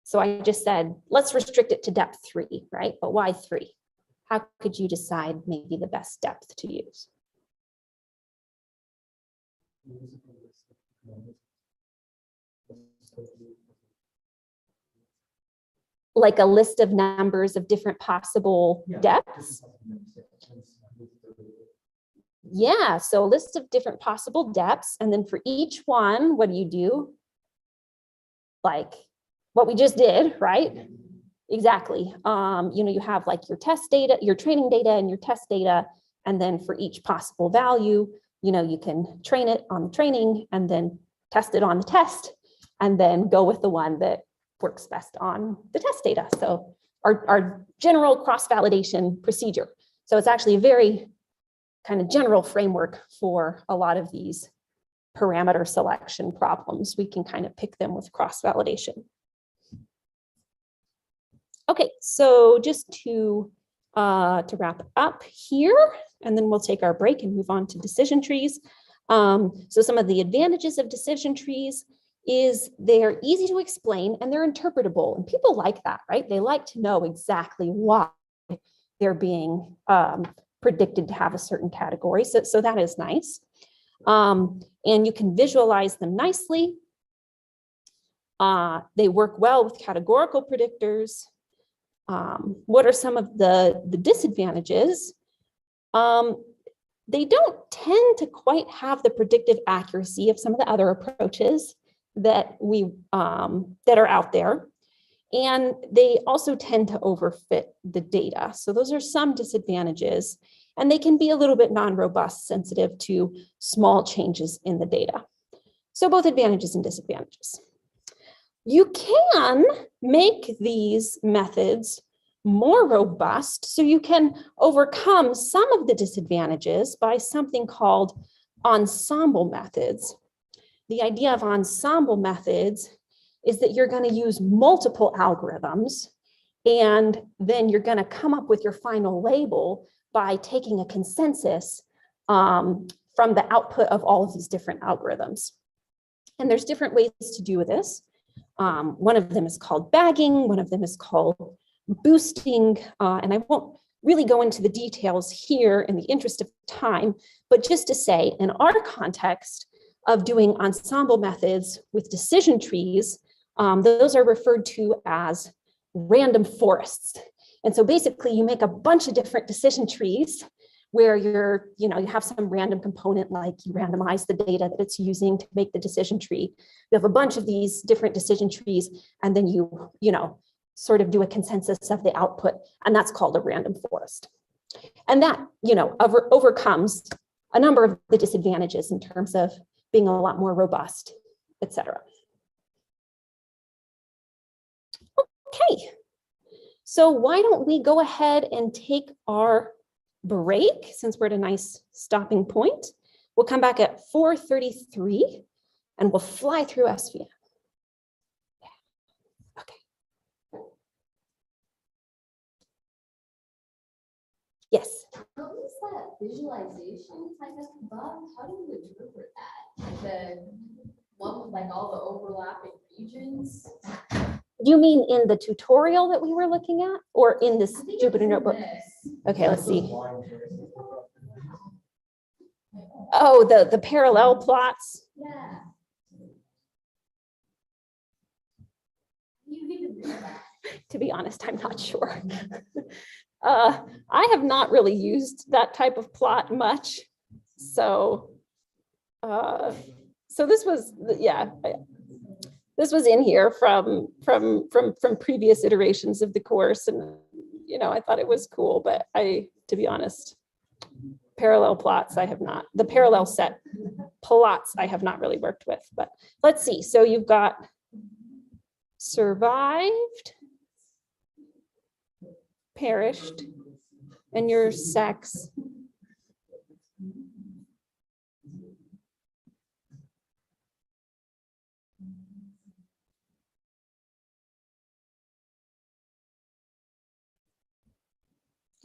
Speaker 1: So I just said, let's restrict it to depth 3, right? But why 3? How could you decide maybe the best depth to use? Like a list of numbers of different possible depths? Yeah, so a list of different possible depths. And then for each one, what do? Like what we just did, right? Exactly. You have like your test data, your training data and your test data. And then for each possible value, you can train it on the training and then test it on the test and then go with the one that works best on the test data. So our general cross-validation procedure. So it's actually a very kind of general framework for a lot of these parameter selection problems. We can kind of pick them with cross-validation. Okay, so just to wrap up here, and then we'll take our break and move on to decision trees. So some of the advantages of decision trees is they're easy to explain and they're interpretable. And people like that, right? They like to know exactly why they're being predicted to have a certain category. So that is nice. And you can visualize them nicely. They work well with categorical predictors. What are some of the disadvantages? They don't tend to quite have the predictive accuracy of some of the other approaches that that are out there. And they also tend to overfit the data. So those are some disadvantages, and they can be a little bit non-robust, sensitive to small changes in the data. So both advantages and disadvantages. You can make these methods more robust, so you can overcome some of the disadvantages by something called ensemble methods. The idea of ensemble methods is that you're going to use multiple algorithms, and then you're going to come up with your final label by taking a consensus from the output of all of these different algorithms. And there's different ways to do this. One of them is called bagging, one of them is called boosting, and I won't really go into the details here in the interest of time, but just to say, in our context of doing ensemble methods with decision trees, those are referred to as random forests. And so basically you make a bunch of different decision trees where you have some random component, like you randomize the data that it's using to make the decision tree. You have a bunch of these different decision trees, and then you sort of do a consensus of the output, and that's called a random forest. And that, overcomes a number of the disadvantages in terms of being a lot more robust, et cetera. Okay, so why don't we go ahead and take our break, since we're at a nice stopping point. We'll come back at 4:33 and we'll fly through SVM. Okay. Yes.
Speaker 2: What is that visualization type of bug? How do you interpret that? Like the one with like all the overlapping regions?
Speaker 1: Do you mean in the tutorial that we were looking at, or in this Jupyter Notebook? Okay, let's see. Oh, the parallel plots.
Speaker 2: Yeah. You even do that.
Speaker 1: To be honest, I'm not sure. I have not really used that type of plot much. So, so this was, yeah. this was in here from previous iterations of the course, and I thought it was cool, but to be honest, parallel plots I have not. The parallel set plots I have not really worked with, but let's see. So you've got survived, perished, and your sex.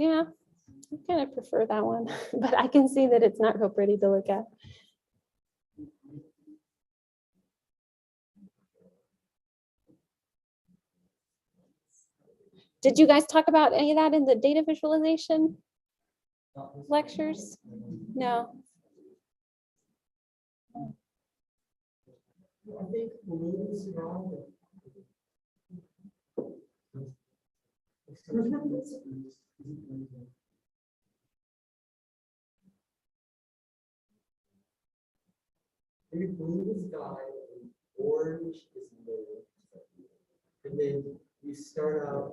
Speaker 1: Yeah, I kind of prefer that one, but I can see that it's not real pretty to look at. Did you guys talk about any of that in the data visualization lectures? No.
Speaker 4: I think blue is wrong. Maybe blue is guide, orange is middle, and then you start out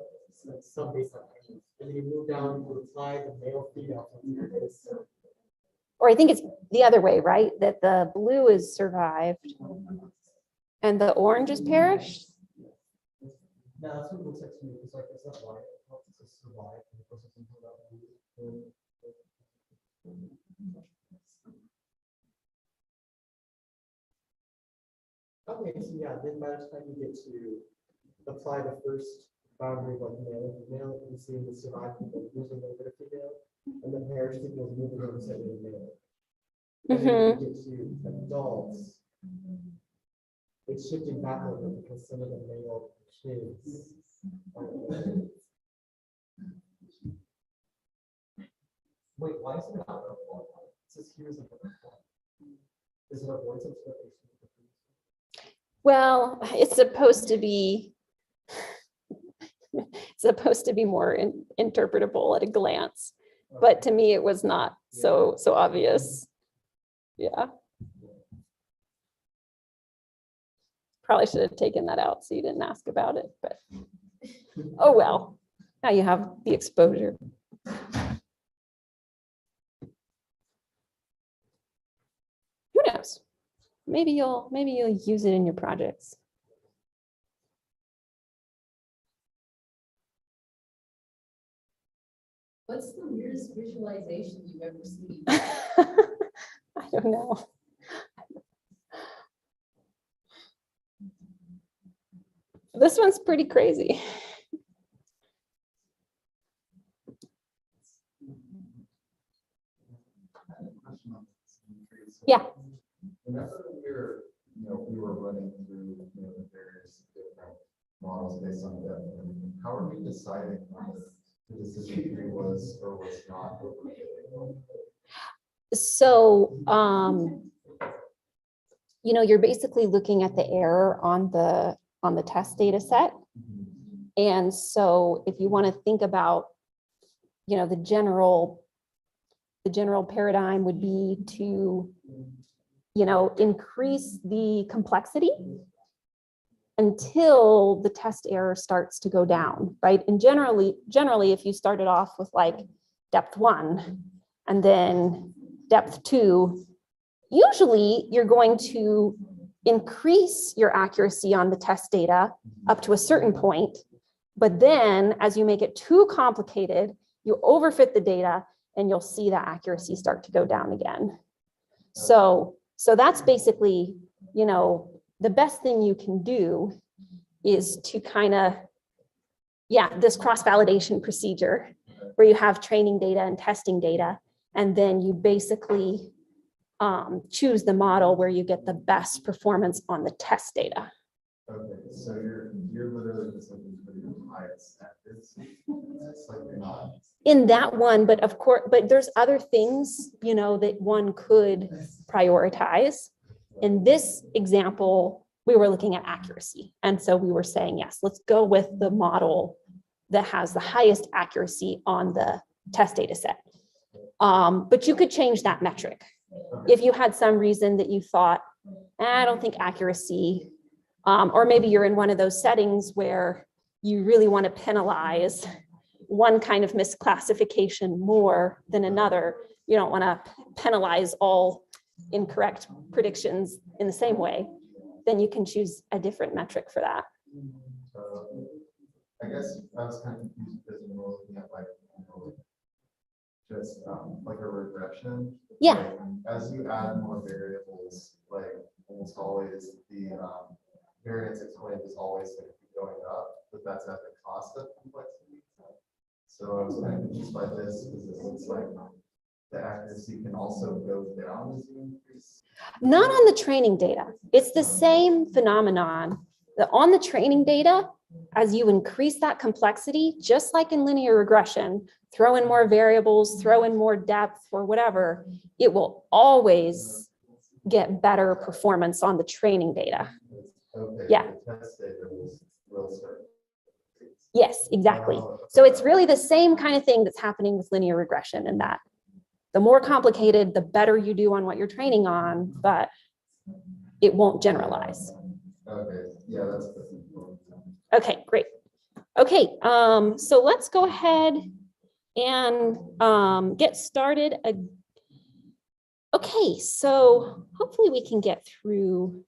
Speaker 4: some baseline, and then you move down to apply the male female.
Speaker 1: Or I think it's the other way, right? That the blue is survived and the orange is perished.
Speaker 4: No, that's what it looks like to me. It's like it's not white. It's just survive. Okay, so yeah, then by the time you get to apply the first boundary, like male, you see the survive people losing a little bit of female, and the perished people is moving over to male. And then you get to adults, it's shifting back a little bit because some of the male kids are. Wait, why is it not a one? It says here's a one. Is it a voice expectation?
Speaker 1: Well, it's supposed to be more interpretable at a glance, but to me it was not so obvious. Yeah. Probably should have taken that out so you didn't ask about it, but oh well. Now you have the exposure. Who knows? Maybe you'll use it in your projects.
Speaker 2: What's the weirdest visualization you've ever seen?
Speaker 1: I don't know. This one's pretty crazy. Yeah.
Speaker 3: Whenever we were running through, the various different models based on depth and everything, how are we deciding whether the decision tree was or was not?
Speaker 1: So, you're basically looking at the error on the test data set. And so if you want to think about, the general paradigm would be to, increase the complexity until the test error starts to go down, right? And generally, if you started off with like depth 1 and then depth 2, usually you're going to increase your accuracy on the test data up to a certain point, but then as you make it too complicated, you overfit the data and you'll see that accuracy start to go down again. So that's basically, the best thing you can do is to kind of, this cross-validation procedure where you have training data and testing data, and then you basically choose the model where you get the best performance on the test data.
Speaker 3: Okay, so you're literally just looking for the highest standards. It's like you're not.
Speaker 1: In that one, but of course, but there's other things, that one could prioritize. In this example, we were looking at accuracy. And so we were saying, yes, let's go with the model that has the highest accuracy on the test data set. But you could change that metric. If you had some reason that you thought, I don't think accuracy Or maybe you're in one of those settings where you really want to penalize one kind of misclassification more than another. You don't want to penalize all incorrect predictions in the same way. Then you can choose a different metric for that.
Speaker 3: I guess I was kind of confused because we were looking at like, just like a regression.
Speaker 1: Yeah.
Speaker 3: Like, as you add more variables, like almost always the variance explained is always going to be going up, but that's at the cost of complexity. So I was kind of confused by this because it looks like the accuracy can also go down as you increase.
Speaker 1: Not on the training data. It's the same phenomenon. On the training data, as you increase that complexity, just like in linear regression, throw in more variables, throw in more depth or whatever, it will always get better performance on the training data.
Speaker 3: Okay,
Speaker 1: Yeah.
Speaker 3: the test data will start.
Speaker 1: Yes, exactly.
Speaker 3: Oh,
Speaker 1: So it's really the same kind of thing that's happening with linear regression, in that the more complicated, the better you do on what you're training on, but it won't generalize.
Speaker 3: Okay, yeah, that's good.
Speaker 1: Okay, great. Okay, so let's go ahead and get started. Okay, so hopefully we can get through,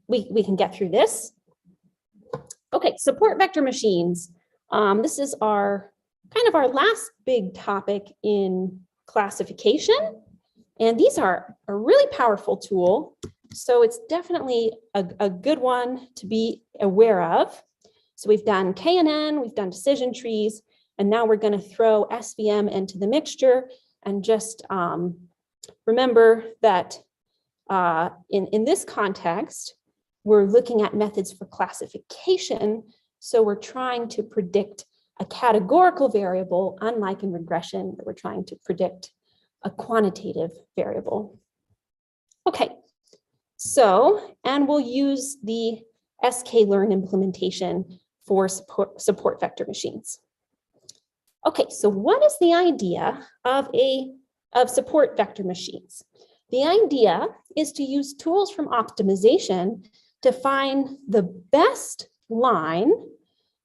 Speaker 1: we can get through this. Okay, support vector machines. This is our kind of our last big topic in classification. And these are a really powerful tool. So it's definitely a good one to be aware of. So we've done KNN, we've done decision trees, and now we're going to throw SVM into the mixture. And just remember that in this context, we're looking at methods for classification. So we're trying to predict a categorical variable, unlike in regression, that we're trying to predict a quantitative variable. Okay, so, and we'll use the sklearn implementation for support vector machines. Okay, so what is the idea of support vector machines? The idea is to use tools from optimization to find the best line,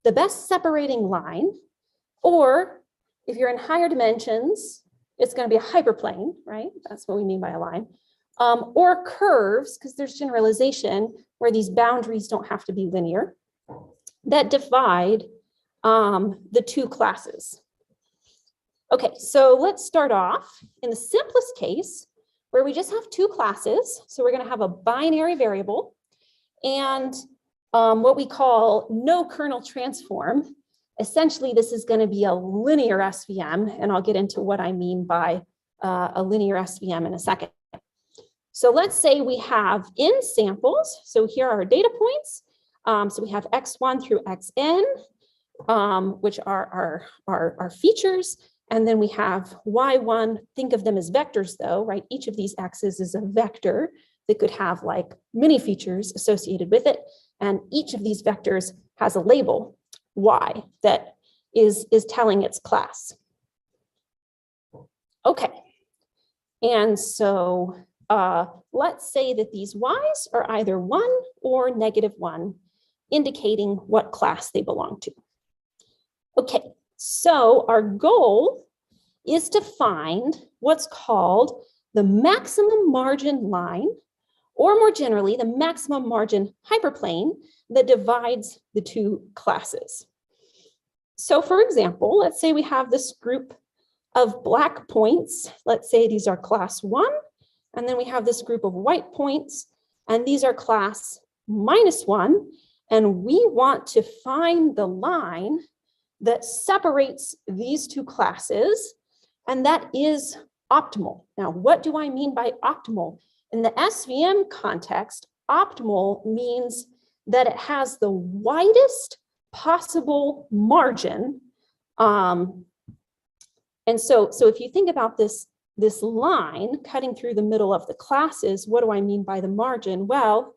Speaker 1: the best separating line, or if you're in higher dimensions, it's going to be a hyperplane, right? That's what we mean by a line. Or curves, because there's generalization where these boundaries don't have to be linear, that divide the two classes. Okay, so let's start off in the simplest case where we just have two classes. So we're going to have a binary variable and what we call no kernel transform. Essentially, this is going to be a linear SVM, and I'll get into what I mean by a linear SVM in a second. So let's say we have n samples. So here are our data points. So we have x1 through xn, which are our features. And then we have y1, think of them as vectors though, right? Each of these x's is a vector that could have like many features associated with it. And each of these vectors has a label, y, that is telling its class. Okay, and so let's say that these y's are either 1 or -1, indicating what class they belong to. Okay, so our goal is to find what's called the maximum margin line, or more generally, the maximum margin hyperplane that divides the two classes. So for example, let's say we have this group of black points. Let's say these are class 1, and then we have this group of white points, and these are class -1, and we want to find the line that separates these two classes, and that is optimal. Now, what do I mean by optimal? In the SVM context, optimal means that it has the widest possible margin. And so if you think about this line cutting through the middle of the classes, what do I mean by the margin? Well,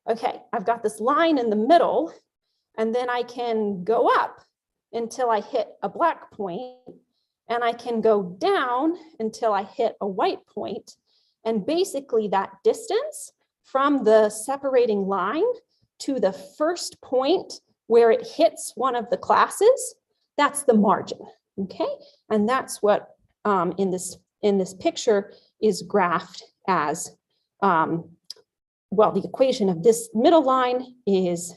Speaker 1: okay, I've got this line in the middle, and then I can go up until I hit a black point, and I can go down until I hit a white point. And basically that distance from the separating line to the first point where it hits one of the classes, that's the margin, okay? And that's what in this picture is graphed as, well, the equation of this middle line is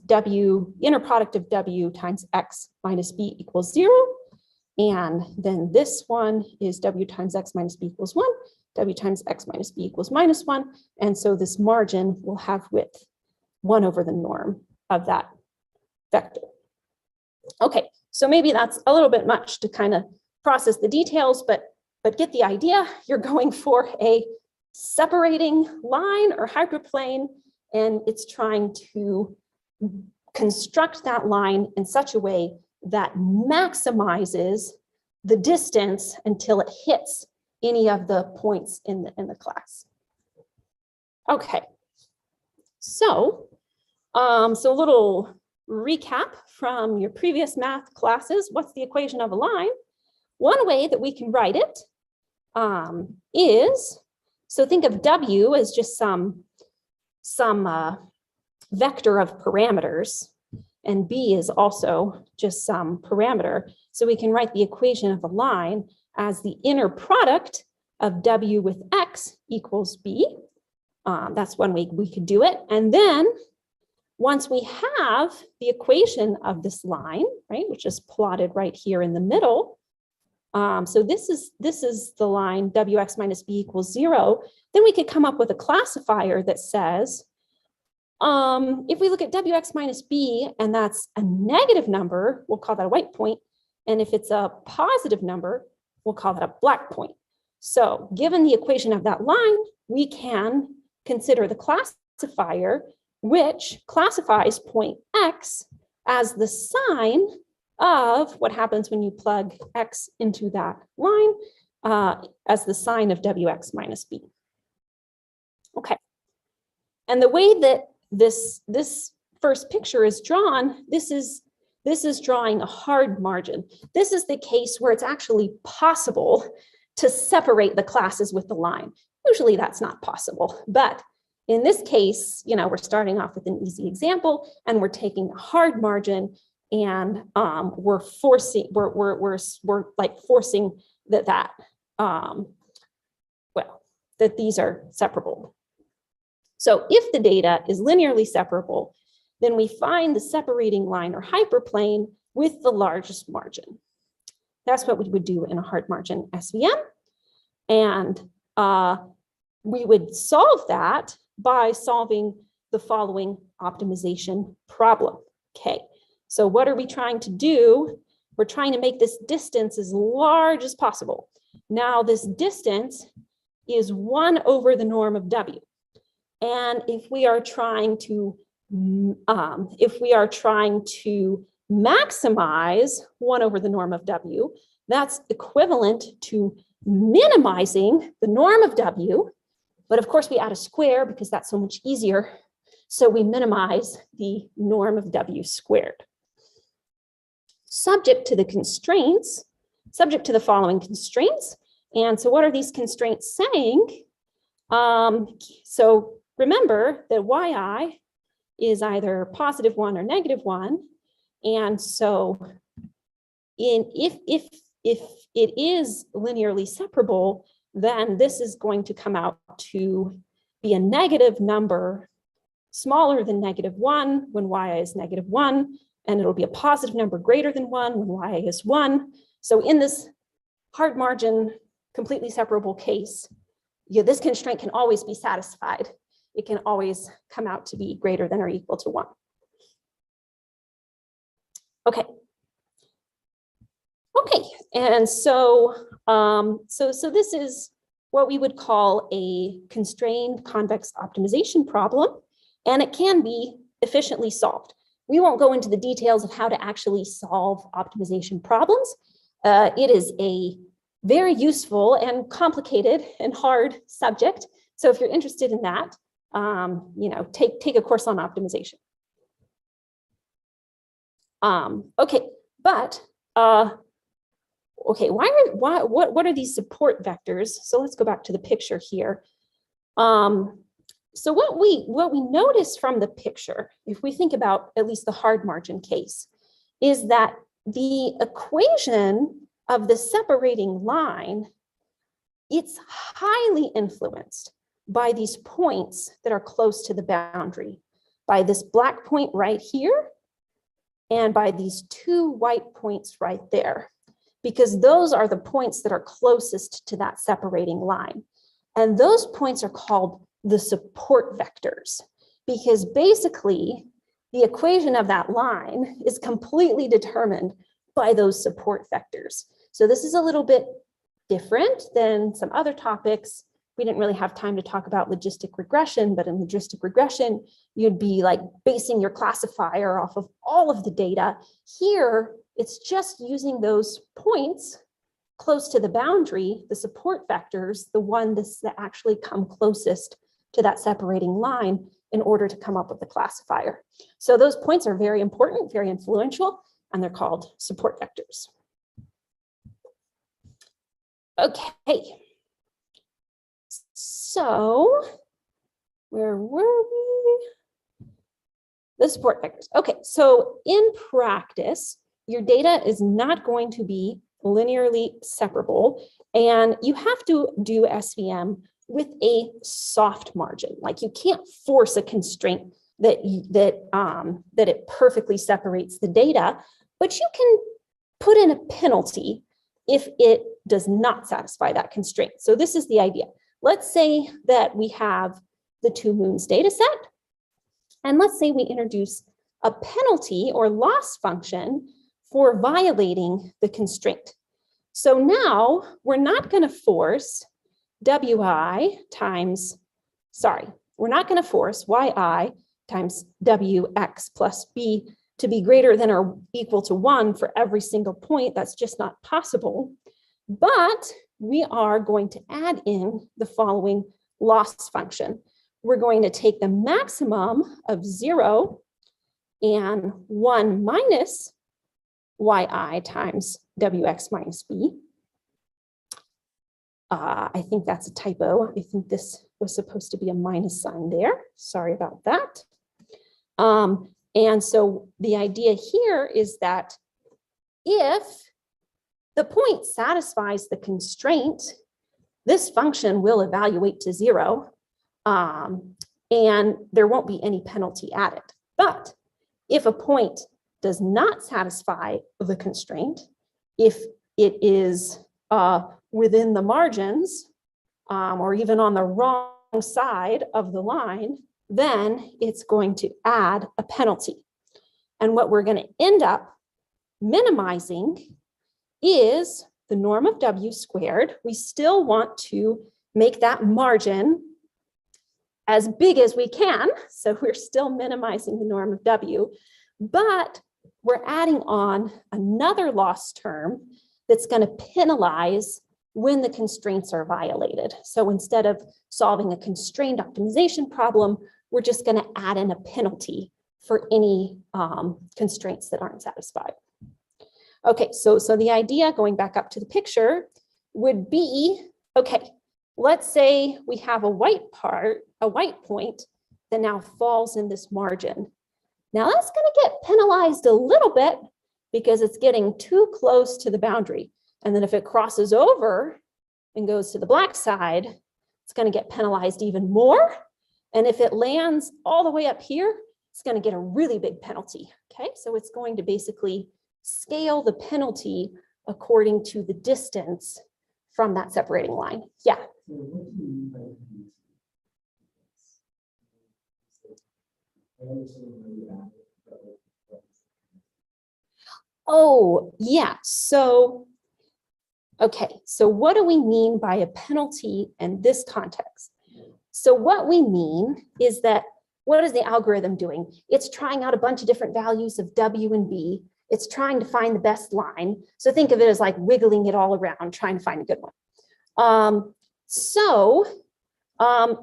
Speaker 1: W, inner product of W times X minus B equals 0. And then this one is W times X minus B equals 1, W times X minus B equals minus 1. And so this margin will have width 1 over the norm of that vector. Okay, so maybe that's a little bit much to kind of process the details, but get the idea. You're going for a separating line or hyperplane, and it's trying to construct that line in such a way that maximizes the distance until it hits any of the points in the class. Okay, so a little recap from your previous math classes. What's the equation of a line? One way that we can write it is, so think of W as just some vector of parameters, and B is also just some parameter. So we can write the equation of a line as the inner product of W with X equals B. That's one way we could do it. And then once we have the equation of this line, right, which is plotted right here in the middle, so this is the line Wx minus B equals 0, then we could come up with a classifier that says, if we look at Wx minus B and that's a negative number, we'll call that a white point. And if it's a positive number, we'll call that a black point. So given the equation of that line, we can consider the classifier, which classifies point X as the sign of what happens when you plug X into that line as the sign of Wx minus B. Okay. And the way that this first picture is drawn, this is drawing a hard margin. This is the case where it's actually possible to separate the classes with the line. Usually that's not possible, but in this case, you know, we're starting off with an easy example and we're taking a hard margin and we're forcing that these are separable. So if the data is linearly separable, then we find the separating line or hyperplane with the largest margin. That's what we would do in a hard margin SVM. And we would solve that by solving the following optimization problem. Okay, so what are we trying to do? We're trying to make this distance as large as possible. Now this distance is 1 over the norm of W. And if we are trying to maximize 1 over the norm of W, that's equivalent to minimizing the norm of W. But of course we add a square because that's so much easier. So we minimize the norm of W squared. Subject to the constraints, subject to the following constraints. And so what are these constraints saying? So remember that yi is either +1 or -1. And so if it is linearly separable, then this is going to come out to be a negative number smaller than -1 when yi is -1, and it'll be a positive number greater than 1 when yi is 1. So in this hard margin, completely separable case, this constraint can always be satisfied. It can always come out to be greater than or equal to 1. Okay. Okay, and so this is what we would call a constrained convex optimization problem, and it can be efficiently solved. We won't go into the details of how to actually solve optimization problems. It is a very useful and complicated and hard subject. So if you're interested in that, take a course on optimization. Okay, but okay, what are these support vectors? So let's go back to the picture here. So what we notice from the picture, if we think about at least the hard margin case, is that the equation of the separating line, it's highly influenced by these points that are close to the boundary, by this black point right here, and by these two white points right there, because those are the points that are closest to that separating line. And those points are called the support vectors, because basically the equation of that line is completely determined by those support vectors. So this is a little bit different than some other topics. We didn't really have time to talk about logistic regression, but in logistic regression, you'd be like basing your classifier off of all of the data. Here, it's just using those points close to the boundary, the support vectors, the ones that actually come closest to that separating line in order to come up with the classifier. So those points are very important, very influential, and they're called support vectors. Okay. So where were we? The support vectors. Okay, so in practice, your data is not going to be linearly separable, and you have to do SVM with a soft margin. Like you can't force a constraint that it perfectly separates the data, but you can put in a penalty if it does not satisfy that constraint. So this is the idea. Let's say that we have the 2 moons data set, and let's say we introduce a penalty or loss function for violating the constraint. So now we're not going to force we're not going to force yi times wx plus b to be greater than or equal to 1 for every single point. That's just not possible. But we are going to add in the following loss function. We're going to take the maximum of 0 and 1 minus yi times wx minus b. I think that's a typo. I think this was supposed to be a minus sign there. Sorry about that. And so the idea here is that if the point satisfies the constraint, this function will evaluate to 0, and there won't be any penalty added. But if a point does not satisfy the constraint, if it is within the margins, or even on the wrong side of the line, then it's going to add a penalty. And what we're going to end up minimizing is the norm of W squared. We still want to make that margin as big as we can. So we're still minimizing the norm of W, but we're adding on another loss term that's going to penalize when the constraints are violated. So instead of solving a constrained optimization problem, we're just going to add in a penalty for any constraints that aren't satisfied. Okay, so the idea, going back up to the picture, would be, okay, let's say we have a white point that now falls in this margin. Now that's going to get penalized a little bit because it's getting too close to the boundary. And then if it crosses over and goes to the black side, it's going to get penalized even more. And if it lands all the way up here, it's going to get a really big penalty. Okay, so it's going to basically scale the penalty according to the distance from that separating line. Yeah. Oh, yeah. So, okay. So what do we mean by a penalty in this context? So what we mean is that, what is the algorithm doing? It's trying out a bunch of different values of W and B. It's trying to find the best line. So think of it as like wiggling it all around, trying to find a good one.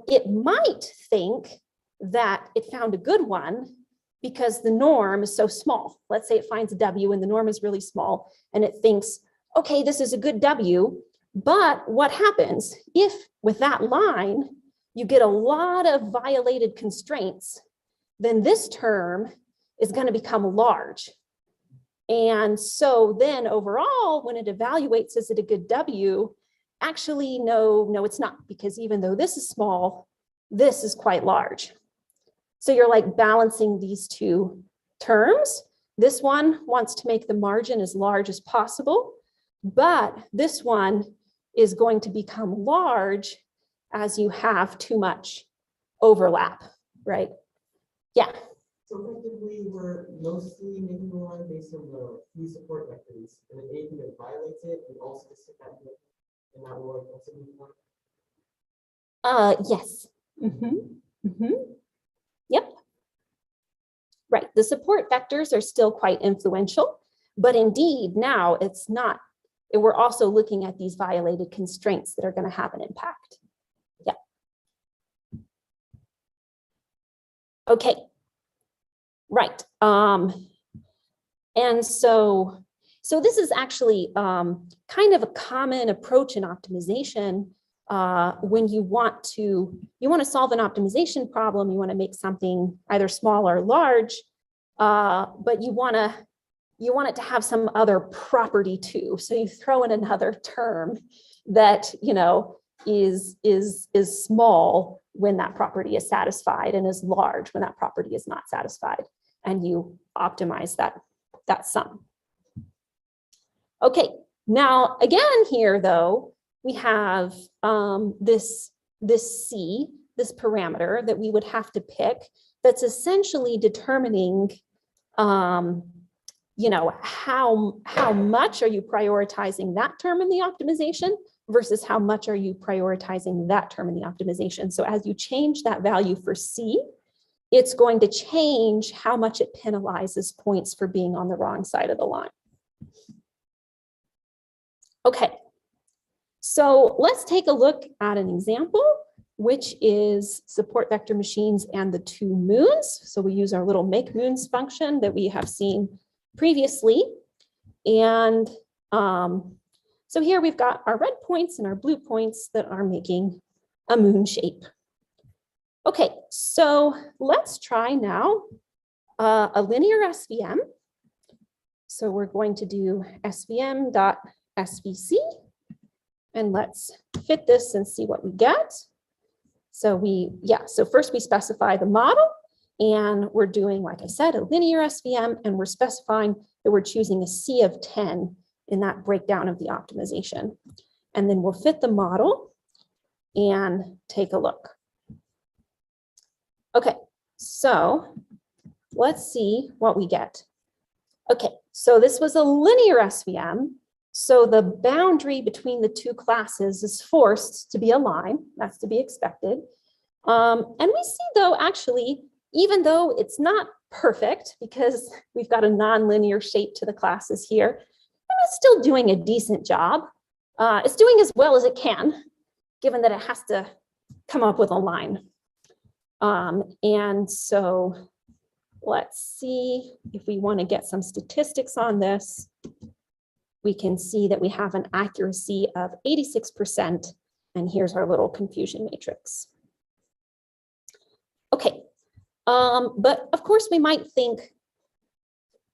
Speaker 1: It might think that it found a good one because the norm is so small. Let's say it finds a W and the norm is really small and it thinks, okay, this is a good W. But what happens if with that line, you get a lot of violated constraints, then this term is going to become large. And so then overall, when it evaluates, is it a good W? Actually, no, it's not, because even though this is small, this is quite large. So you're like balancing these two terms. This one wants to make the margin as large as possible, but this one is going to become large as you have too much overlap, right? Yeah.
Speaker 4: So effectively, we're mostly making the line based on the few support vectors, and then anything that violates it, we also just stick that with, and that will like also be one.
Speaker 1: Yes. Yep. Right. The support vectors are still quite influential, but indeed now it's not. We're also looking at these violated constraints that are going to have an impact. Yeah. Okay. Right. And so this is actually kind of a common approach in optimization when you want to solve an optimization problem. You want to make something either small or large, but you want it to have some other property too. So you throw in another term that is small when that property is satisfied and is large when that property is not satisfied, and you optimize that sum. Okay, now again here though, we have this C, this parameter that we would have to pick that's essentially determining how much are you prioritizing that term in the optimization versus how much are you prioritizing that term in the optimization. So as you change that value for C, it's going to change how much it penalizes points for being on the wrong side of the line. Okay, so let's take a look at an example, which is support vector machines and the two moons. So we use our little make moons function that we have seen previously. And so here we've got our red points and our blue points that are making a moon shape. Okay, so let's try now a linear SVM. So we're going to do svm.svc, and let's fit this and see what we get. So so first we specify the model, and we're doing, like I said, a linear SVM, and we're specifying that we're choosing a C of 10 in that breakdown of the optimization. And then we'll fit the model and take a look. Okay, so let's see what we get. Okay, so this was a linear SVM. So the boundary between the two classes is forced to be a line. That's to be expected. And we see though, actually, even though it's not perfect because we've got a non-linear shape to the classes here, it's still doing a decent job. It's doing as well as it can, given that it has to come up with a line. And so let's see if we want to get some statistics on this. We can see that we have an accuracy of 86%, and here's our little confusion matrix. Okay, but of course we might think,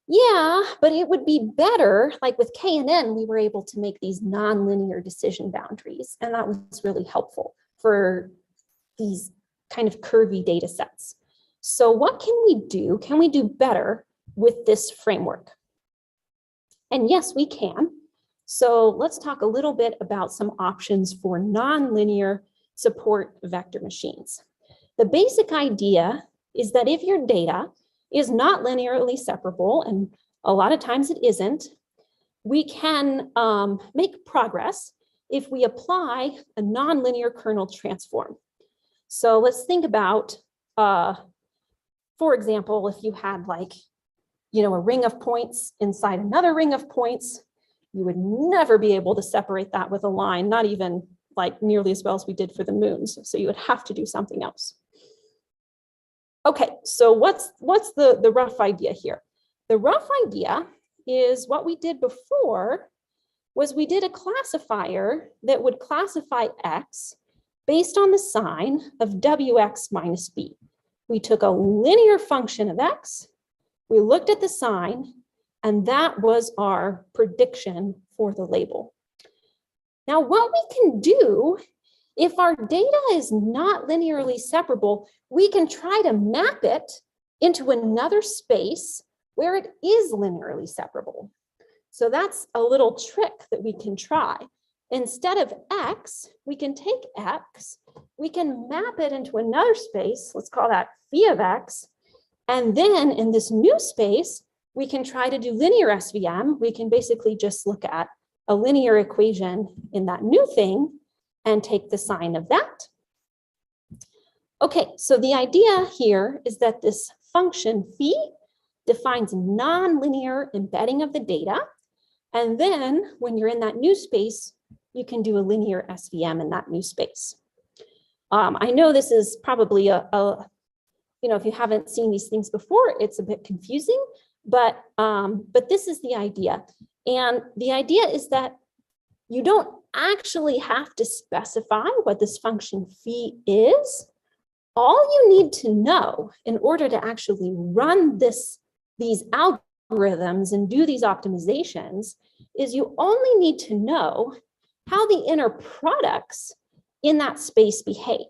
Speaker 1: yeah, but it would be better, like with K and N, we were able to make these nonlinear decision boundaries, and that was really helpful for these kind of curvy data sets. So what can we do? Can we do better with this framework? And yes, we can. So let's talk a little bit about some options for nonlinear support vector machines. The basic idea is that if your data is not linearly separable, and a lot of times it isn't, we can make progress if we apply a nonlinear kernel transform. So let's think about, for example, if you had like, a ring of points inside another ring of points, you would never be able to separate that with a line, not even like nearly as well as we did for the moons. So you would have to do something else. Okay, so what's the rough idea here? The rough idea is what we did before was we did a classifier that would classify X based on the sign of wx minus b. We took a linear function of x, we looked at the sign, and that was our prediction for the label. Now, what we can do, if our data is not linearly separable, we can try to map it into another space where it is linearly separable. So that's a little trick that we can try. Instead of x, we can take x, we can map it into another space, let's call that phi of x, and then in this new space, we can try to do linear SVM. We can basically just look at a linear equation in that new thing and take the sign of that. Okay, so the idea here is that this function phi defines nonlinear embedding of the data. And then when you're in that new space, you can do a linear SVM in that new space. I know this is probably if you haven't seen these things before, it's a bit confusing, but this is the idea. And the idea is that you don't actually have to specify what this function phi is. All you need to know in order to actually run these algorithms and do these optimizations is you only need to know how the inner products in that space behave.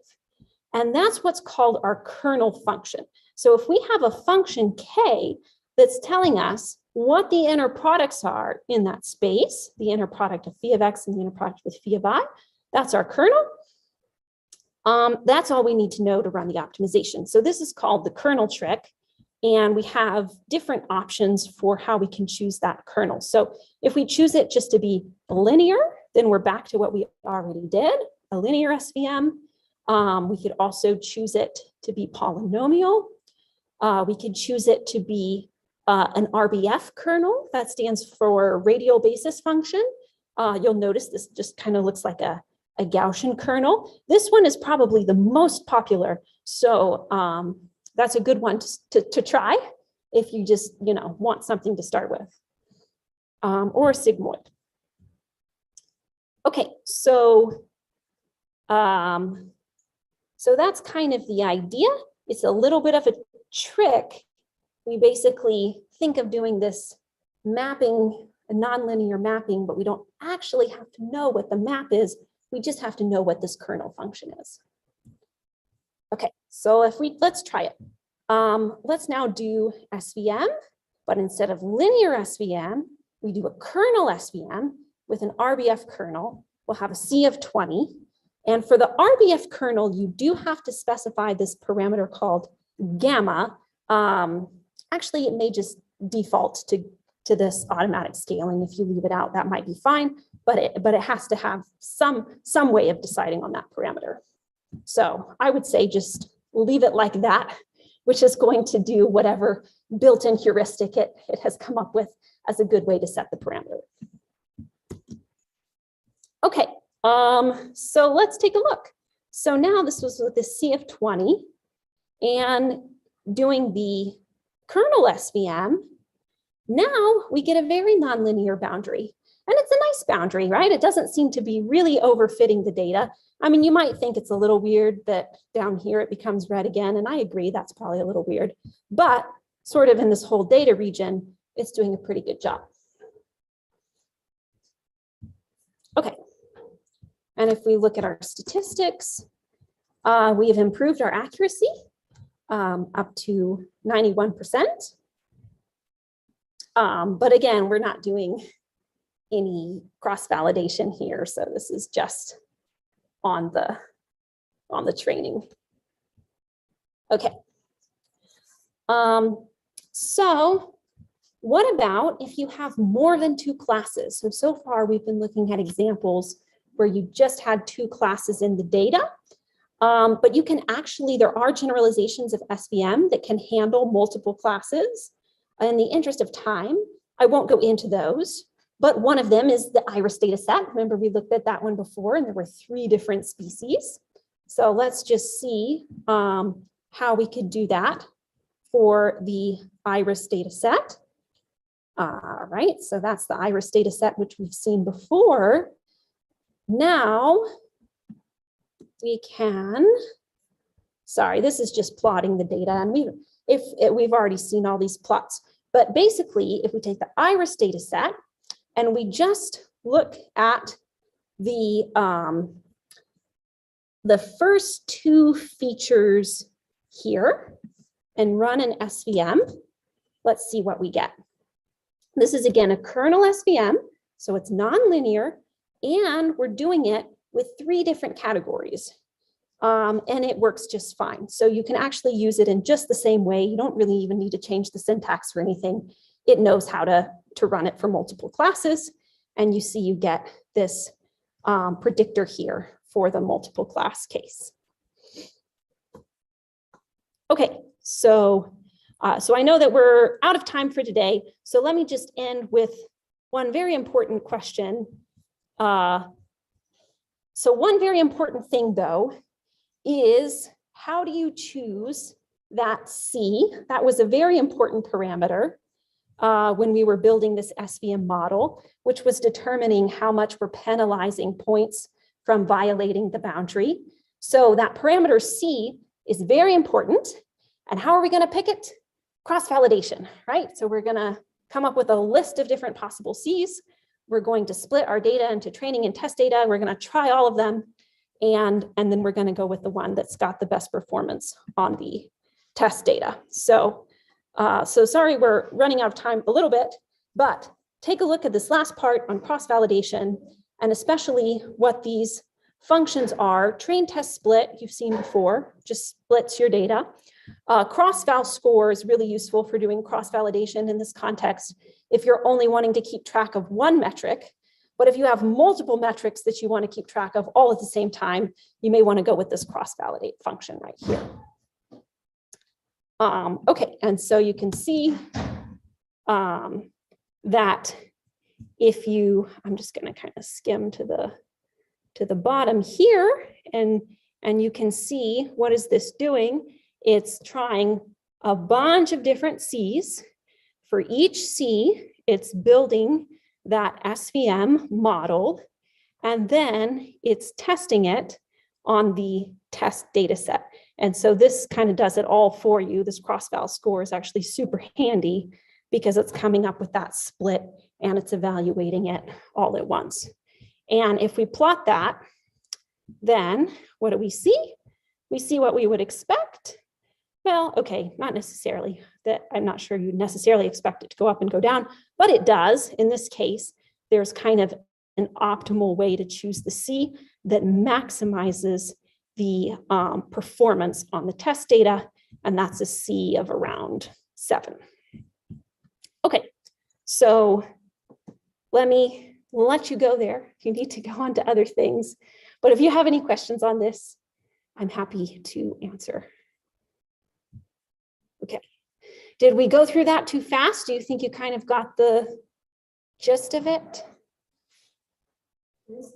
Speaker 1: And that's what's called our kernel function. So if we have a function k that's telling us what the inner products are in that space, the inner product of phi of x and the inner product with phi of I, that's our kernel. That's all we need to know to run the optimization. So this is called the kernel trick. And we have different options for how we can choose that kernel. So if we choose it just to be linear, then we're back to what we already did, a linear SVM. We could also choose it to be polynomial. We could choose it to be an RBF kernel. That stands for radial basis function. You'll notice this just kind of looks like a Gaussian kernel. This one is probably the most popular. So that's a good one to try if you just want something to start with, or sigmoid. Okay, so that's kind of the idea. It's a little bit of a trick. We basically think of doing this mapping, a nonlinear mapping, but we don't actually have to know what the map is. We just have to know what this kernel function is. Okay, so let's try it. Let's now do SVM, but instead of linear SVM, we do a kernel SVM with an RBF kernel. We'll have a C of 20. And for the RBF kernel, you do have to specify this parameter called gamma. Actually, it may just default to this automatic scaling. If you leave it out, that might be fine, but it has to have some way of deciding on that parameter. So I would say just leave it like that, which is going to do whatever built-in heuristic it has come up with as a good way to set the parameter. Okay, so let's take a look. So now this was with the C of 20 and doing the kernel SVM. Now we get a very nonlinear boundary. And it's a nice boundary, right? It doesn't seem to be really overfitting the data. I mean, you might think it's a little weird that down here it becomes red again, and I agree that's probably a little weird, but sort of in this whole data region, it's doing a pretty good job. Okay, and if we look at our statistics, we have improved our accuracy up to 91%. But again, we're not doing any cross-validation here, so this is just on the training. Okay. So what about if you have more than two classes? So far we've been looking at examples where you just had two classes in the data, but you can actually, there are generalizations of SVM that can handle multiple classes. In the interest of time, I won't go into those, but one of them is the iris data set. Remember, we looked at that one before and there were 3 different species. So let's just see how we could do that for the iris data set. All right, so that's the iris data set, which we've seen before. Now, we can, sorry, this is just plotting the data, and we've already seen all these plots, but basically, if we take the iris data set and we just look at the first two features here and run an SVM, let's see what we get. This is again a kernel SVM, so it's nonlinear, and we're doing it with 3 different categories. And it works just fine. So you can actually use it in just the same way. You don't really even need to change the syntax or anything. It knows how to run it for multiple classes. And you see you get this predictor here for the multiple class case. Okay, so I know that we're out of time for today. So let me just end with one very important question. So one very important thing, though, is how do you choose that C? That was a very important parameter when we were building this SVM model, which was determining how much we're penalizing points from violating the boundary. So that parameter C is very important. And how are we going to pick it? Cross-validation, right? So we're going to come up with a list of different possible Cs. We're going to split our data into training and test data. We're going to try all of them. And then we're going to go with the one that's got the best performance on the test data. So sorry, we're running out of time a little bit, but take a look at this last part on cross-validation, and especially what these functions are. Train, test, split, you've seen before, just splits your data. Cross-val score is really useful for doing cross-validation in this context if you're only wanting to keep track of one metric. But if you have multiple metrics that you want to keep track of all at the same time, you may want to go with this cross-validate function right here. Okay, and so you can see that if you, I'm just going to kind of skim to the bottom here, and you can see what is this doing. It's trying a bunch of different Cs. For each C, it's building that SVM model, and then it's testing it on the test data set. And so this kind of does it all for you. This cross-val score is actually super handy because it's coming up with that split and it's evaluating it all at once. And if we plot that, then what do we see? We see what we would expect. Well, okay, not necessarily. That I'm not sure you'd necessarily expect it to go up and go down, but it does. In this case, there's kind of an optimal way to choose the C that maximizes the performance on the test data, and that's a C of around 7. Okay, so let me let you go there. You need to go on to other things, but if you have any questions on this, I'm happy to answer. Okay, did we go through that too fast? Do you think you kind of got the gist of it?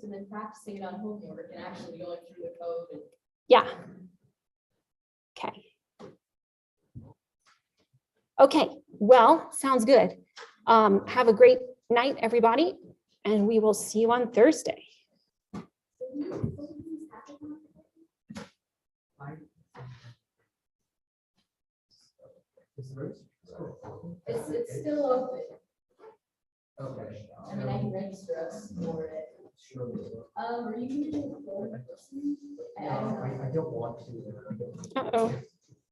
Speaker 2: And then practicing it on homework and actually going through the code. And
Speaker 1: yeah. Okay. Okay, well, sounds good. Have a great night, everybody, and we will see you on Thursday.
Speaker 2: It's still open.
Speaker 3: Okay.
Speaker 2: I mean, I can register us for it.
Speaker 3: Sure.
Speaker 2: Are you gonna do it for?
Speaker 4: I don't want to.
Speaker 1: Uh-oh.